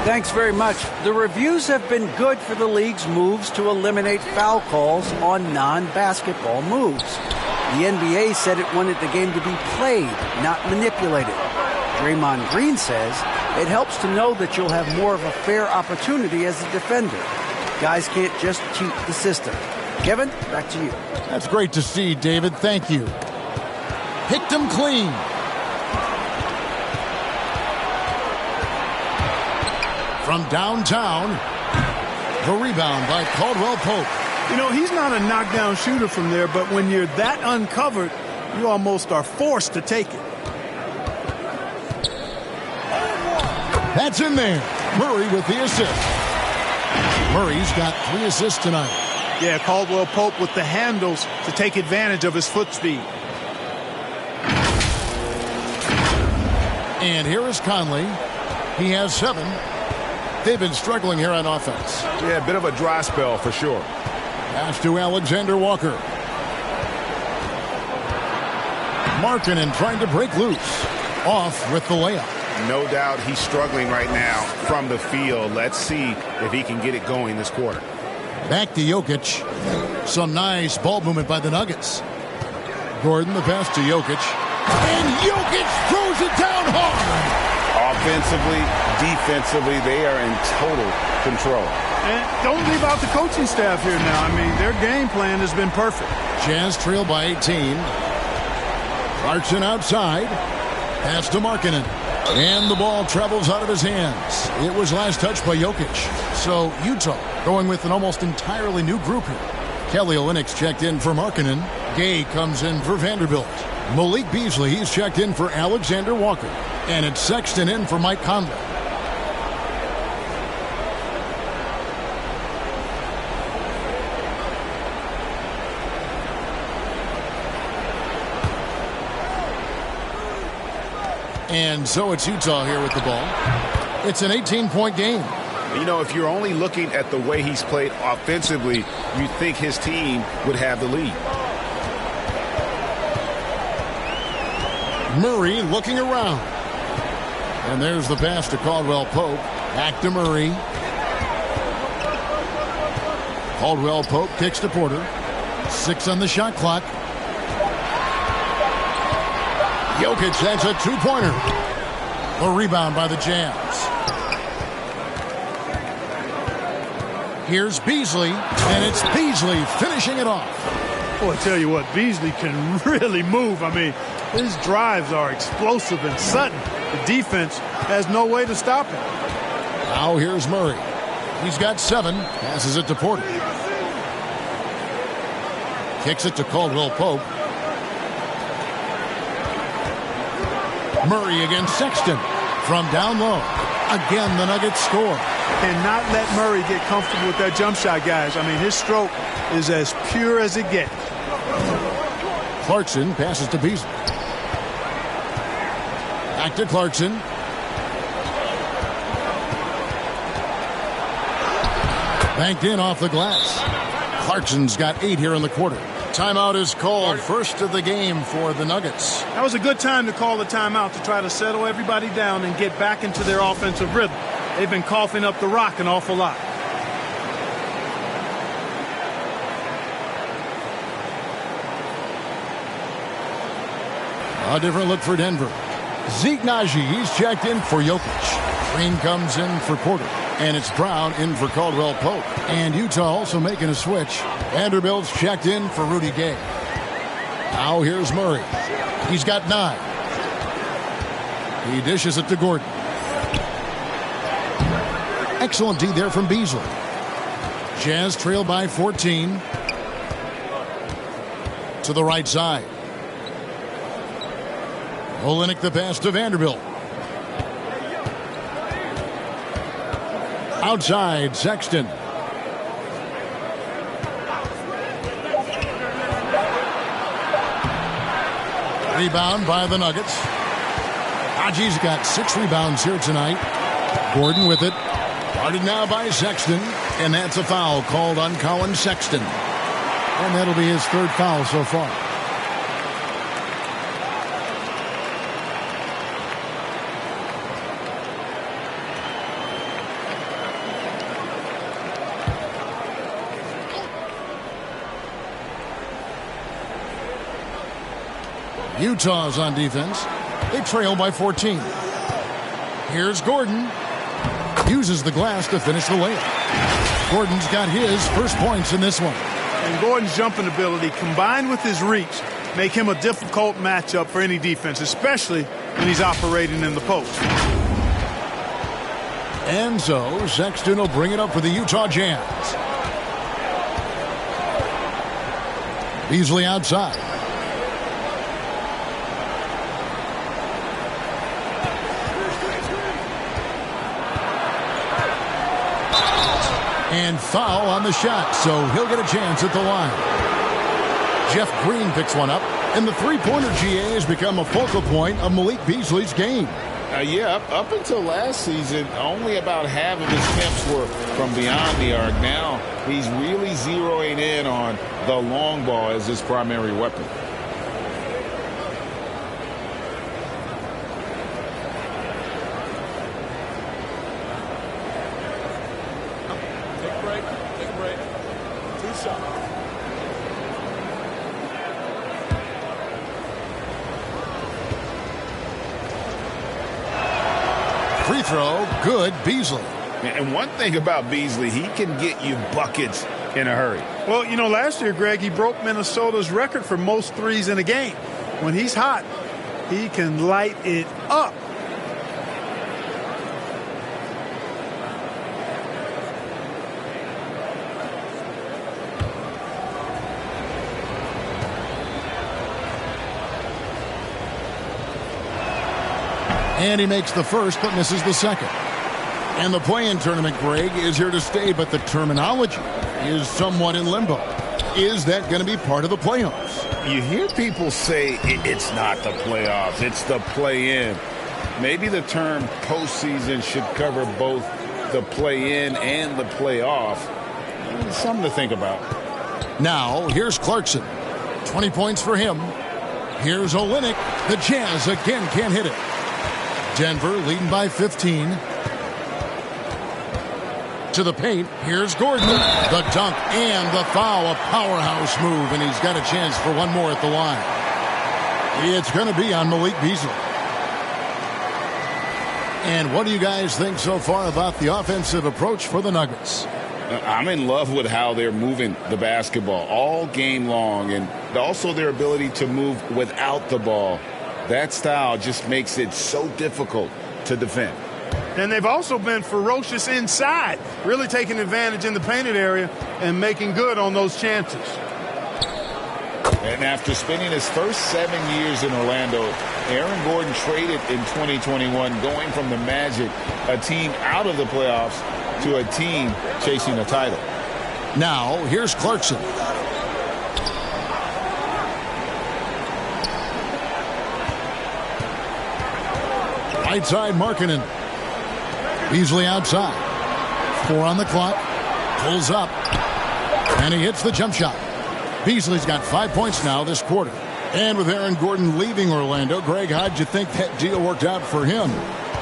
Thanks very much. The reviews have been good for the league's moves to eliminate foul calls on non-basketball moves. The NBA said it wanted the game to be played, not manipulated. Draymond Green says it helps to know that you'll have more of a fair opportunity as a defender. Guys can't just cheat the system. Kevin, back to you. That's great to see, David. Thank you. Picked him clean. From downtown, the rebound by Caldwell Pope. You know, he's not a knockdown shooter from there, but when you're that uncovered, you almost are forced to take it. That's in there. Murray with the assist. Murray's got 3 assists tonight. Yeah, Caldwell Pope with the handles to take advantage of his foot speed. And here is Conley. He has 7. They've been struggling here on offense. Yeah, a bit of a dry spell for sure. Pass to Alexander Walker. Markkanen trying to break loose. Off with the layup. No doubt he's struggling right now from the field. Let's see if he can get it going this quarter. Back to Jokic. Some nice ball movement by the Nuggets. Gordon the pass to Jokic. And Jokic throws it down hard. Off offensively, defensively, they are in total control. And don't leave out the coaching staff here now. I mean, their game plan has been perfect. Jazz trail by 18. Clarkson outside. Pass to Markkanen. And the ball travels out of his hands. It was last touched by Jokic. So Utah going with an almost entirely new group here. Kelly Olynyk's checked in for Markkanen. Gay comes in for Vanderbilt. Malik Beasley, he's checked in for Alexander Walker. And it's Sexton in for Mike Conley. And so it's Utah here with the ball. It's an 18-point game. You know, if you're only looking at the way he's played offensively, you think his team would have the lead. Murray looking around. And there's the pass to Caldwell Pope. Back to Murray. Caldwell Pope kicks to Porter. 6 on the shot clock. Jokic, that's a two-pointer. A rebound by the Jazz. Here's Beasley, and it's Beasley finishing it off. Boy, I tell you what, Beasley can really move. I mean, his drives are explosive and sudden. The defense has no way to stop him. Now here's Murray. He's got 7. Passes it to Porter. Kicks it to Caldwell Pope. Murray against Sexton from down low. Again, the Nuggets score. And not let Murray get comfortable with that jump shot, guys. I mean, his stroke is as pure as it gets. Clarkson passes to Beasley. Back to Clarkson. Banked in off the glass. Clarkson's got 8 here in the quarter. Timeout is called. First of the game for the Nuggets. That was a good time to call the timeout to try to settle everybody down and get back into their offensive rhythm. They've been coughing up the rock an awful lot. A different look for Denver. Zeke Naji, he's checked in for Jokic. Green comes in for Porter. And it's Brown in for Caldwell Pope. And Utah also making a switch. Vanderbilt's checked in for Rudy Gay. Now here's Murray. He's got 9. He dishes it to Gordon. Excellent D there from Beasley. Jazz trail by 14. To the right side. Olynyk the pass to Vanderbilt. Outside, Sexton. Rebound by the Nuggets. Haji's got 6 rebounds here tonight. Gordon with it. Guarded now by Sexton. And that's a foul called on Colin Sexton. And that'll be his 3rd foul so far. Utah's on defense. They trail by 14. Here's Gordon. Uses the glass to finish the layup. Gordon's got his first points in this one. And Gordon's jumping ability combined with his reach make him a difficult matchup for any defense, especially when he's operating in the post. And so Sexton will bring it up for the Utah Jazz. Beasley outside. And foul on the shot, so he'll get a chance at the line. Jeff Green picks one up, and the three-pointer GA has become a focal point of Malik Beasley's game. Up until last season, only about half of his attempts were from beyond the arc. Now he's really zeroing in on the long ball as his primary weapon. free throw, good. Beasley. And one thing about Beasley, he can get you buckets in a hurry. Well, you know, last year, Greg, he broke Minnesota's record for most threes in a game. When he's hot, he can light it up. And he makes the first but misses the second. And the play-in tournament, Greg, is here to stay, but the terminology is somewhat in limbo. Is that going to be part of the playoffs? You hear people say it's not the playoffs, it's the play-in. Maybe the term postseason should cover both the play-in and the playoff. Something to think about. Now, here's Clarkson. 20 points for him. Here's Olynyk. The Jazz again can't hit it. Denver leading by 15. To the paint. Here's Gordon. The dunk and the foul. A powerhouse move, and he's got a chance for one more at the line. It's going to be on Malik Beasley. And what do you guys think so far about the offensive approach for the Nuggets? I'm in love with how they're moving the basketball all game long, and also their ability to move without the ball. That style just makes it so difficult to defend. And they've also been ferocious inside, really taking advantage in the painted area and making good on those chances. And after spending his first 7 years in Orlando, Aaron Gordon traded in 2021, going from the Magic, a team out of the playoffs, to a team chasing a title. Now, here's Clarkson. Right side, Markkanen. Beasley outside. 4 on the clock. Pulls up. And he hits the jump shot. Beasley's got 5 points now this quarter. And with Aaron Gordon leaving Orlando, Greg, how'd you think that deal worked out for him?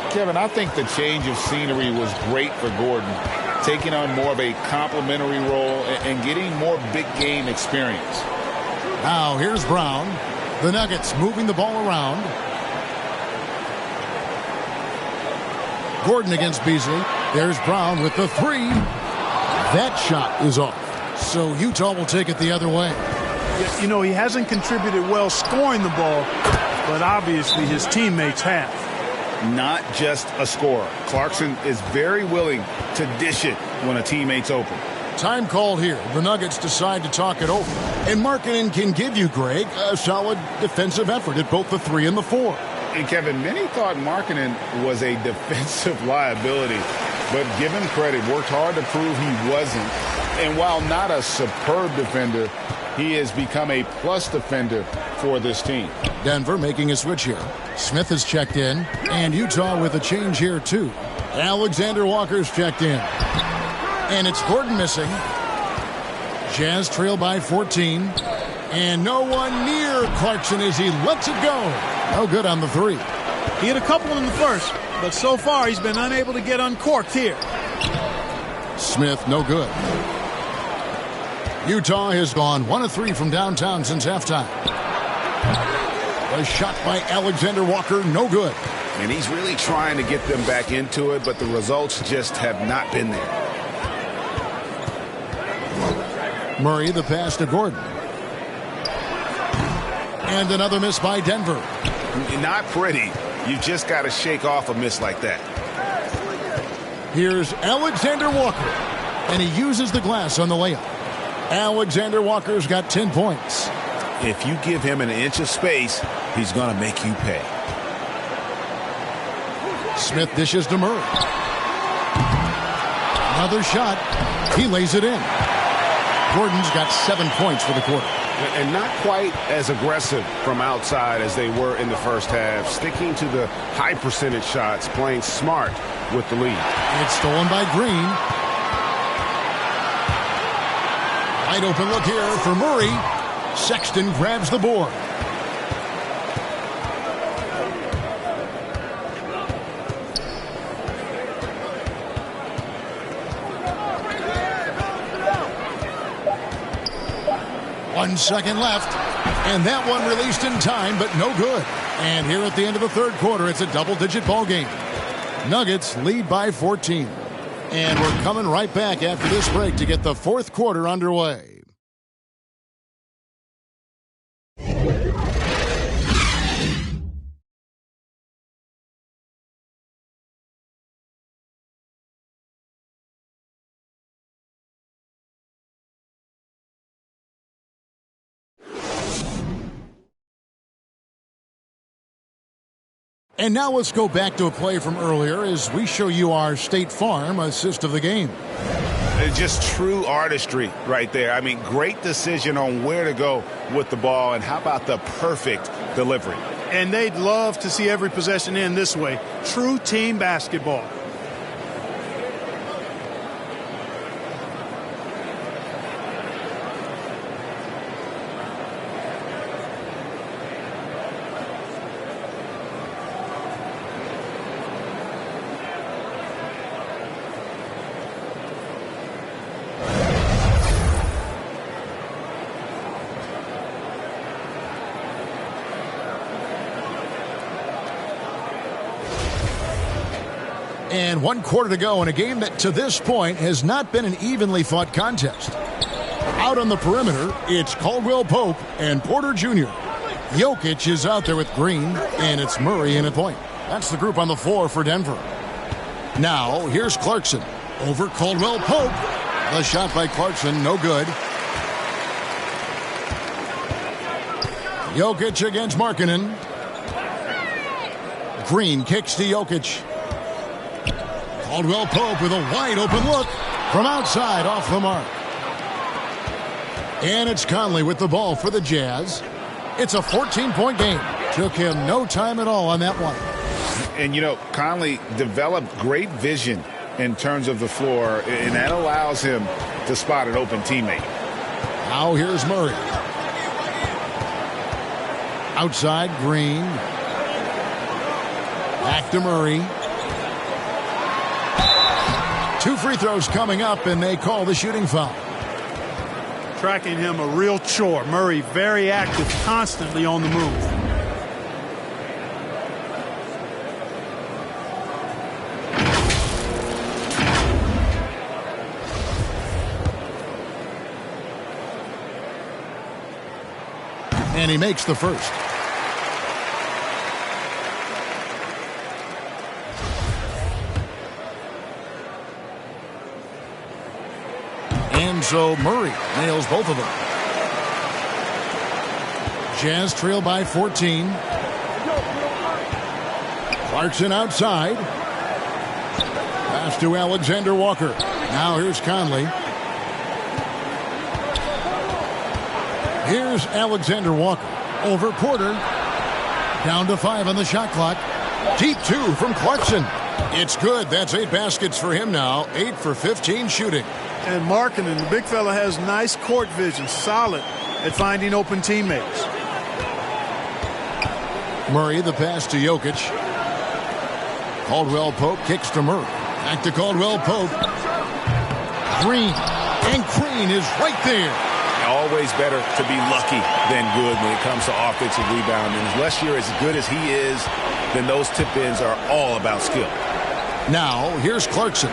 Kevin, I think the change of scenery was great for Gordon, taking on more of a complimentary role and getting more big game experience. Now here's Brown. The Nuggets moving the ball around. Gordon against Beasley. There's Brown with the three. That shot is off. So Utah will take it the other way. You know, he hasn't contributed well scoring the ball, but obviously his teammates have. Not just a scorer. Clarkson is very willing to dish it when a teammate's open. Time called here. The Nuggets decide to talk it over. And Markkanen can give you, Greg, a solid defensive effort at both the 3 and the 4. And Kevin, many thought Markkanen was a defensive liability, but give him credit, worked hard to prove he wasn't. And while not a superb defender, he has become a plus defender for this team. Denver making a switch here. Smith has checked in, and Utah with a change here too. Alexander Walker's checked in. And it's Gordon missing. Jazz trail by 14. And no one near Clarkson as he lets it go. No good on the 3. He hit a couple in the first, but so far he's been unable to get uncorked here. Smith, no good. Utah has gone 1 of 3 from downtown since halftime. A shot by Alexander Walker, no good. And he's really trying to get them back into it, but the results just have not been there. Murray, the pass to Gordon. And another miss by Denver. Not pretty. You just got to shake off a miss like that. Here's Alexander Walker. And he uses the glass on the layup. Alexander Walker's got 10 points. If you give him an inch of space, he's going to make you pay. Smith dishes to Murray. Another shot. He lays it in. Gordon's got 7 points for the quarter. And not quite as aggressive from outside as they were in the first half. Sticking to the high percentage shots, playing smart with the lead. It's stolen by Green. Wide open look here for Murray. Sexton grabs the board. One second left, and that one released in time, but no good. And here at the end of the third quarter, it's a double-digit ball game. Nuggets lead by 14. And we're coming right back after this break to get the fourth quarter underway. And now let's go back to a play from earlier as we show you our State Farm assist of the game. Just true artistry right there. I mean, great decision on where to go with the ball, and how about the perfect delivery? And they'd love to see every possession end this way. True team basketball. And 1 quarter to go in a game that to this point has not been an evenly fought contest. Out on the perimeter, it's Caldwell Pope and Porter Jr. Jokic is out there with Green, and it's Murray in at point. That's the group on the floor for Denver. Now, here's Clarkson over Caldwell Pope. The shot by Clarkson, no good. Jokic against Markkanen. Green kicks to Jokic. Caldwell Pope with a wide-open look from outside off the mark. And it's Conley with the ball for the Jazz. It's a 14-point game. Took him no time at all on that one. And, you know, Conley developed great vision in terms of the floor, and that allows him to spot an open teammate. Now here's Murray. Outside, Green. Back to Murray. 2 free throws coming up, and they call the shooting foul. Tracking him a real chore. Murray very active, constantly on the move. And he makes the first. And so Murray nails both of them. Jazz trail by 14. Clarkson outside. Pass to Alexander Walker. Now here's Conley. Here's Alexander Walker over Porter. Down to 5 on the shot clock. Deep 2 from Clarkson. It's good. That's 8 baskets for him now. 8 for 15 shooting. And Markkanen, the big fella, has nice court vision. Solid at finding open teammates. Murray, the pass to Jokic. Caldwell Pope kicks to Murray. Back to Caldwell Pope. Green. And Green is right there. Always better to be lucky than good when it comes to offensive rebounding. Unless you're as good as he is, then those tip-ins are all about skill. Now, here's Clarkson.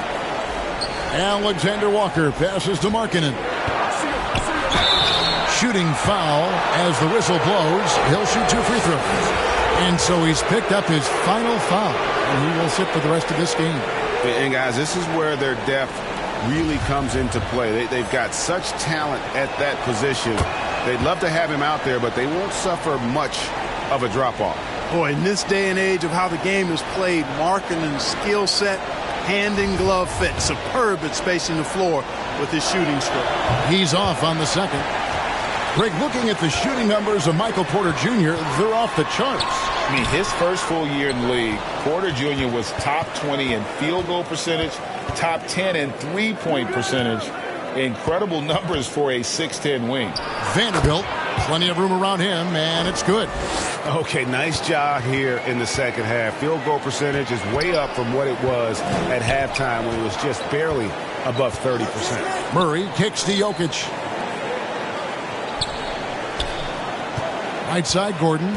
Alexander Walker passes to Markkanen. Shooting foul as the whistle blows. He'll shoot 2 free throws. And so he's picked up his final foul, and he will sit for the rest of this game. And guys, this is where their depth really comes into play. They've got such talent at that position. They'd love to have him out there, but they won't suffer much of a drop-off. Boy, in this day and age of how the game is played, Markkanen's skill set, hand and glove fit, superb at spacing the floor with his shooting stroke. He's off on the second. Greg, looking at the shooting numbers of Michael Porter Jr., they're off the charts. I mean, his first full year in the league, Porter Jr. was top 20 in field goal percentage, top 10 in three-point percentage. Incredible numbers for a 6'10 wing. Vanderbilt, plenty of room around him, and it's good. Okay, nice job here in the second half. Field goal percentage is way up from what it was at halftime when it was just barely above 30%. Murray kicks to Jokic. Right side, Gordon.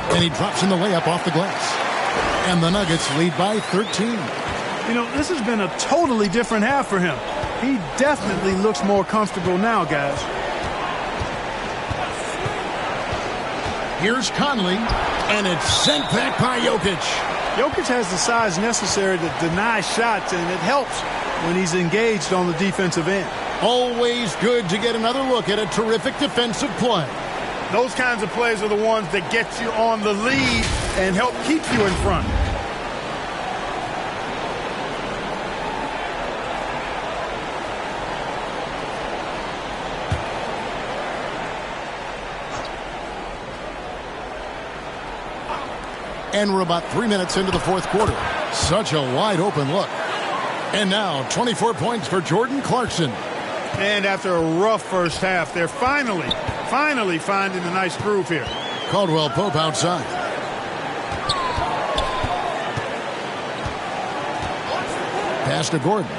And he drops in the layup off the glass. And the Nuggets lead by 13. You know, this has been a totally different half for him. He definitely looks more comfortable now, guys. Here's Conley, and it's sent back by Jokic. Jokic has the size necessary to deny shots, and it helps when he's engaged on the defensive end. Always good to get another look at a terrific defensive play. Those kinds of plays are the ones that get you on the lead and help keep you in front. And we're about 3 minutes into the fourth quarter. Such a wide open look. And now 24 points for Jordan Clarkson. And after a rough first half, they're finally finding a nice groove here. Caldwell Pope outside. Pass to Gordon.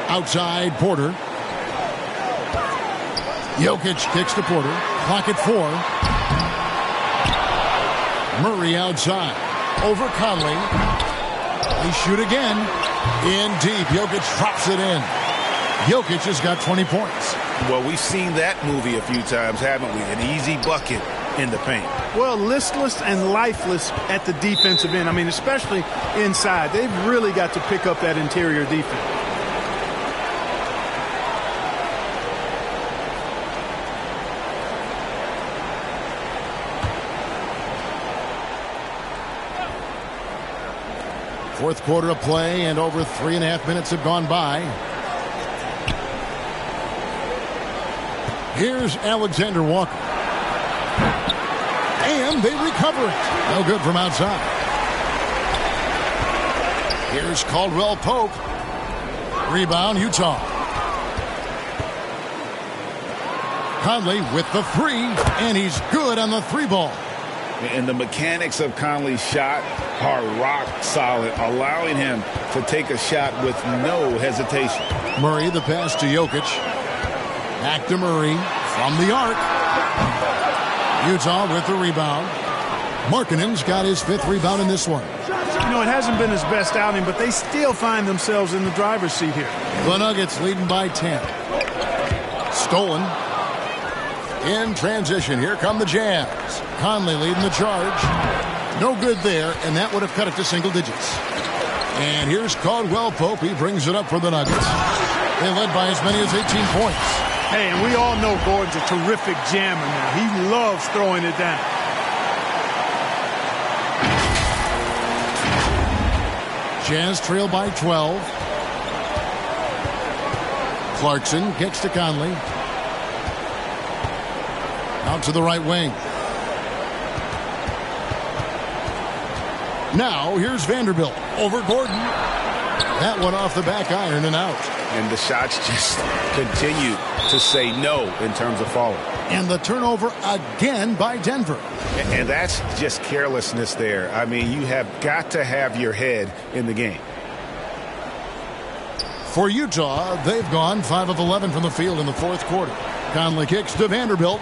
Outside Porter. Jokic kicks to Porter. Clock at 4. Murray outside. Over Conley. They shoot again. In deep. Jokic drops it in. Jokic has got 20 points. Well, we've seen that movie a few times, haven't we? An easy bucket in the paint. Well, listless and lifeless at the defensive end. I mean, especially inside. They've really got to pick up that interior defense. Fourth quarter of play, and over 3.5 minutes have gone by. Here's Alexander Walker. And they recover it. No good from outside. Here's Caldwell Pope. Rebound, Utah. Conley with the 3, and he's good on the 3 ball. And the mechanics of Conley's shot are rock solid, allowing him to take a shot with no hesitation. Murray, the pass to Jokic. Back to Murray from the arc. Utah with the rebound. Markkanen's got his 5th rebound in this one. You know, it hasn't been his best outing, but they still find themselves in the driver's seat here. The Nuggets leading by 10. Stolen. In transition, here come the Jazz. Conley leading the charge. No good there, and that would have cut it to single digits. And here's Caldwell Pope. He brings it up for the Nuggets. They led by as many as 18 points. Hey, and we all know Gordon's a terrific jammer now. He loves throwing it down. Jazz trail by 12. Clarkson kicks to Conley. Out to the right wing. Now, here's Vanderbilt over Gordon. That one off the back iron and out. And the shots just continue to say no in terms of falling. And the turnover again by Denver. And that's just carelessness there. I mean, you have got to have your head in the game. For Utah, they've gone 5 of 11 from the field in the fourth quarter. Conley kicks to Vanderbilt.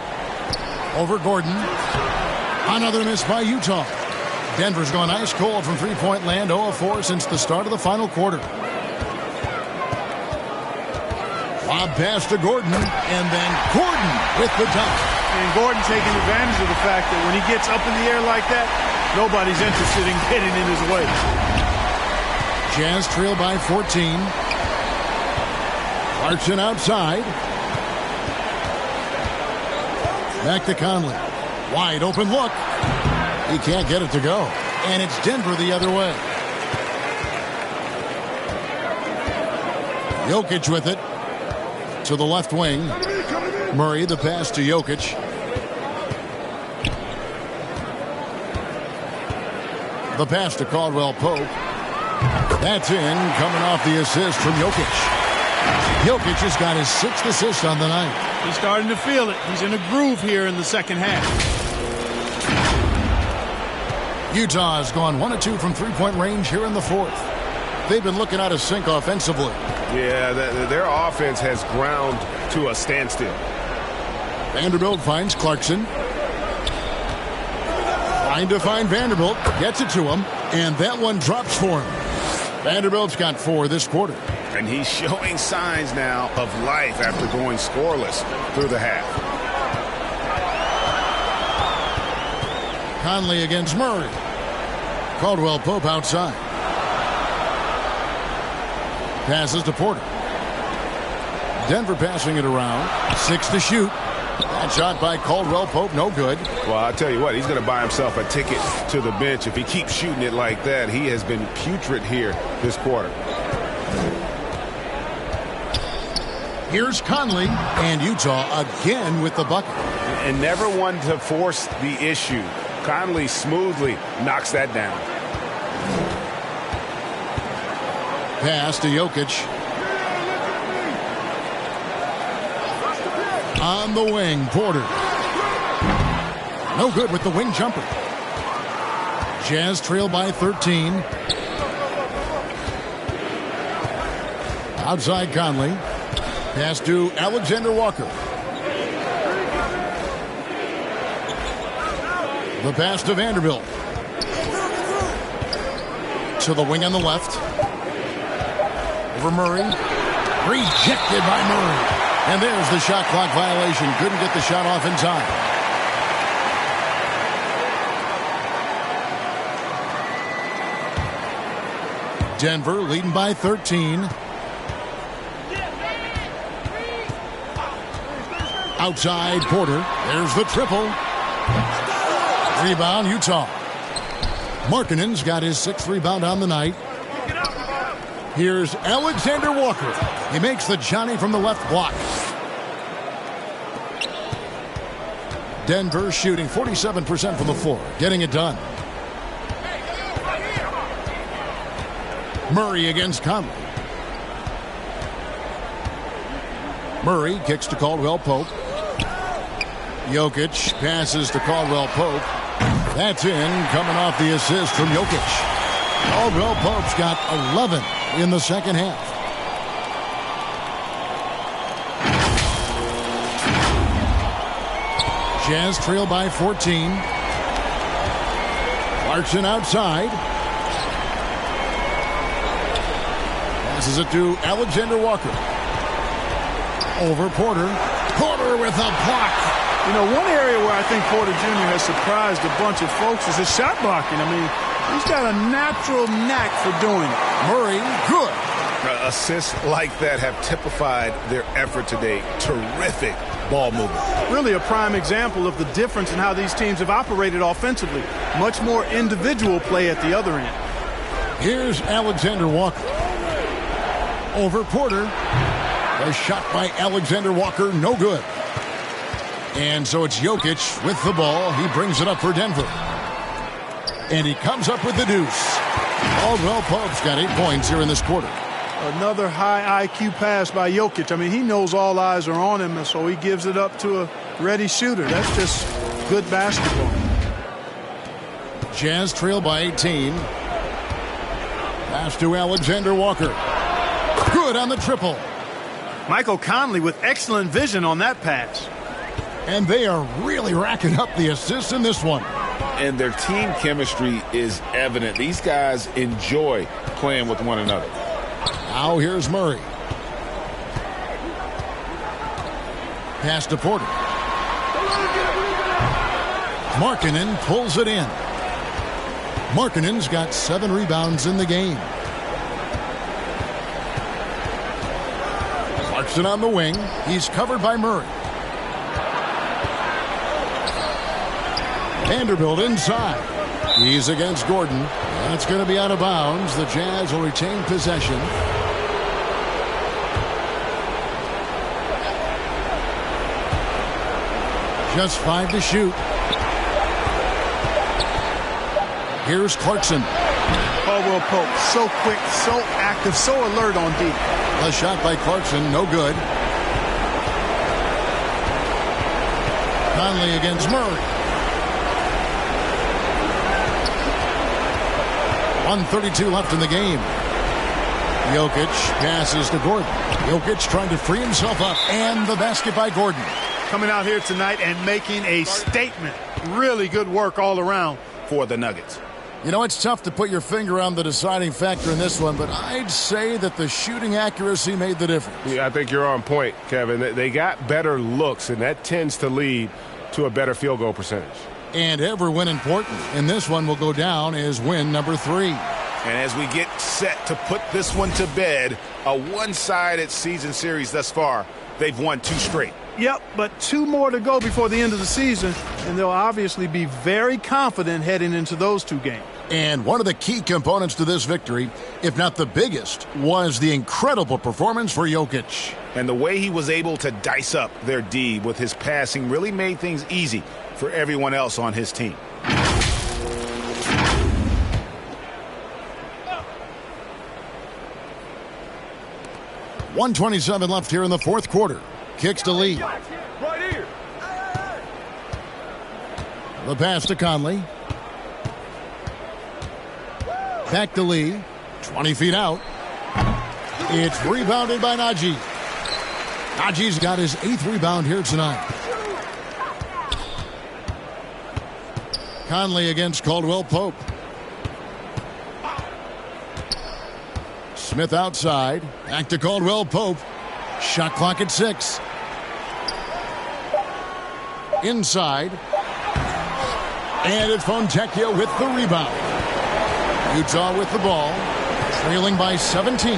Over Gordon. Another miss by Utah. Denver's gone ice cold from three-point land, 0 of 4 since the start of the final quarter. Lob pass to Gordon, and then Gordon with the dunk. And Gordon taking advantage of the fact that when he gets up in the air like that, nobody's interested in getting in his way. Jazz trail by 14. Clarkson outside. Back to Conley. Wide open look. He can't get it to go. And it's Denver the other way. Jokic with it. To the left wing. Murray, the pass to Jokic. The pass to Caldwell Pope. That's in, coming off the assist from Jokic. Jokic has got his 6th assist on the night. He's starting to feel it. He's in a groove here in the second half. Utah has gone 1 of 2 from three-point range here in the fourth. They've been looking out of sync offensively. Yeah, their offense has ground to a standstill. Vanderbilt finds Clarkson. Trying to find Vanderbilt. Gets it to him. And that one drops for him. Vanderbilt's got 4 this quarter. And he's showing signs now of life after going scoreless through the half. Conley against Murray. Caldwell Pope outside. Passes to Porter. Denver passing it around. 6 to shoot. That shot by Caldwell Pope, no good. Well, I'll tell you what, he's going to buy himself a ticket to the bench. If he keeps shooting it like that, he has been putrid here this quarter. Here's Conley, and Utah again with the bucket. And never one to force the issue. Conley smoothly knocks that down. Pass to Jokic. On the wing, Porter. No good with the wing jumper. Jazz trail by 13. Outside Conley. Pass to Alexander Walker. The pass to Vanderbilt. To the wing on the left. Over Murray. Rejected by Murray. And there's the shot clock violation. Couldn't get the shot off in time. Denver leading by 13. Outside Porter. There's the triple. Rebound Utah. Markkanen's got his 6th rebound on the night. Here's Alexander Walker. He makes the Johnny from the left block. Denver shooting 47% from the floor. Getting it done. Murray against Conley. Murray kicks to Caldwell Pope. Jokic passes to Caldwell Pope. That's in, coming off the assist from Jokic. Caldwell Pope's got 11 in the second half. Jazz trail by 14. Clarkson outside. Passes it to Alexander Walker. Over Porter. Porter with a block. You know, one area where I think Porter Jr. has surprised a bunch of folks is his shot blocking. I mean, he's got a natural knack for doing it. Murray, good. Assists like that have typified their effort today. Terrific ball movement. Really a prime example of the difference in how these teams have operated offensively. Much more individual play at the other end. Here's Alexander Walker. Over Porter. A shot by Alexander Walker, no good. And so it's Jokic with the ball. He brings it up for Denver. And he comes up with the deuce. Caldwell Pope's got 8 points here in this quarter. Another high IQ pass by Jokic. I mean, he knows all eyes are on him, and so he gives it up to a ready shooter. That's just good basketball. Jazz trail by 18. Pass to Alexander Walker. Good on the triple. Michael Conley with excellent vision on that pass. And they are really racking up the assists in this one. And their team chemistry is evident. These guys enjoy playing with one another. Now here's Murray. Pass to Porter. Markkanen pulls it in. Markkanen's got 7 rebounds in the game. Clarkson on the wing. He's covered by Murray. Vanderbilt inside. He's against Gordon. That's going to be out of bounds. The Jazz will retain possession. Just 5 to shoot. Here's Clarkson. Caldwell Pope, so quick, so active, so alert on D. A shot by Clarkson, no good. Conley against Murray. 1:32 left in the game. Jokic passes to Gordon. Jokic trying to free himself up, and the basket by Gordon. Coming out here tonight and making a statement. Really good work all around. for the Nuggets. You know, it's tough to put your finger on the deciding factor in this one, but I'd say that the shooting accuracy made the difference. Yeah, I think you're on point, Kevin. They got better looks, and that tends to lead to a better field goal percentage. And every win important. And this one will go down as win number 3. And as we get set to put this one to bed, a one-sided season series thus far, they've won 2 straight. Yep, but 2 more to go before the end of the season, and they'll obviously be very confident heading into those 2 games. And one of the key components to this victory, if not the biggest, was the incredible performance for Jokic. And the way he was able to dice up their D with his passing really made things easy for everyone else on his team. .127 left here in the fourth quarter. Kicks to Lee. Right here. The pass to Conley. Back to Lee. 20 feet out. It's rebounded by Najee. Najee's got his 8th rebound here tonight. Conley against Caldwell Pope. Smith outside. Back to Caldwell Pope. Shot clock at 6. Inside. And it's Fontecchio with the rebound. Utah with the ball. Trailing by 17.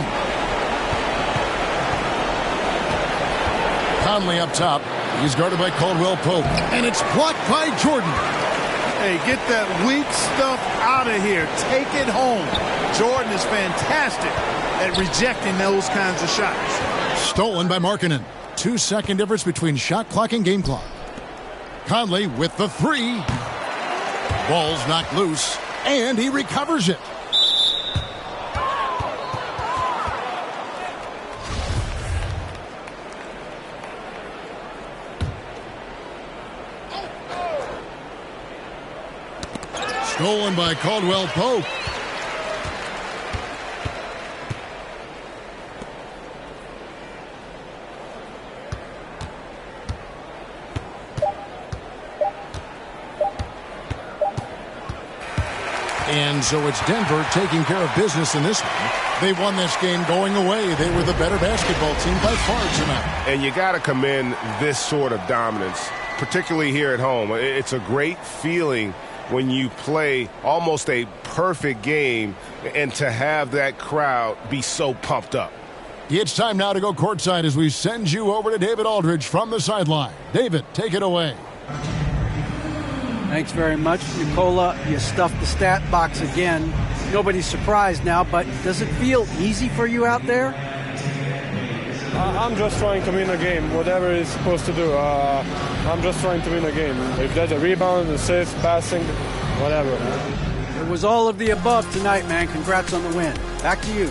Conley up top. He's guarded by Caldwell Pope. And it's blocked by Jordan. Hey, get that weak stuff out of here. Take it home. Jordan is fantastic at rejecting those kinds of shots. Stolen by Markkanen. 2-second difference between shot clock and game clock. Conley with the 3. Ball's knocked loose, and he recovers it. Stolen by Caldwell Pope. And so it's Denver taking care of business in this one. They won this game going away. They were the better basketball team by far tonight. And you got to commend this sort of dominance, particularly here at home. It's a great feeling when you play almost a perfect game and to have that crowd be so pumped up. It's time now to go courtside as we send you over to David Aldridge from the sideline. David, take it away. Thanks very much, Nicola. You stuffed the stat box again. Nobody's surprised now, but does it feel easy for you out there? I'm just trying to win a game, whatever it's supposed to do. I'm just trying to win a game. If there's a rebound, assist, passing, whatever. It was all of the above tonight, man. Congrats on the win. Back to you.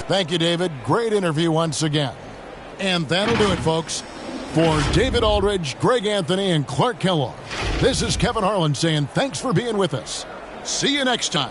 Thank you, David. Great interview once again. And that'll do it, folks. For David Aldridge, Greg Anthony, and Clark Kellogg, this is Kevin Harlan saying thanks for being with us. See you next time.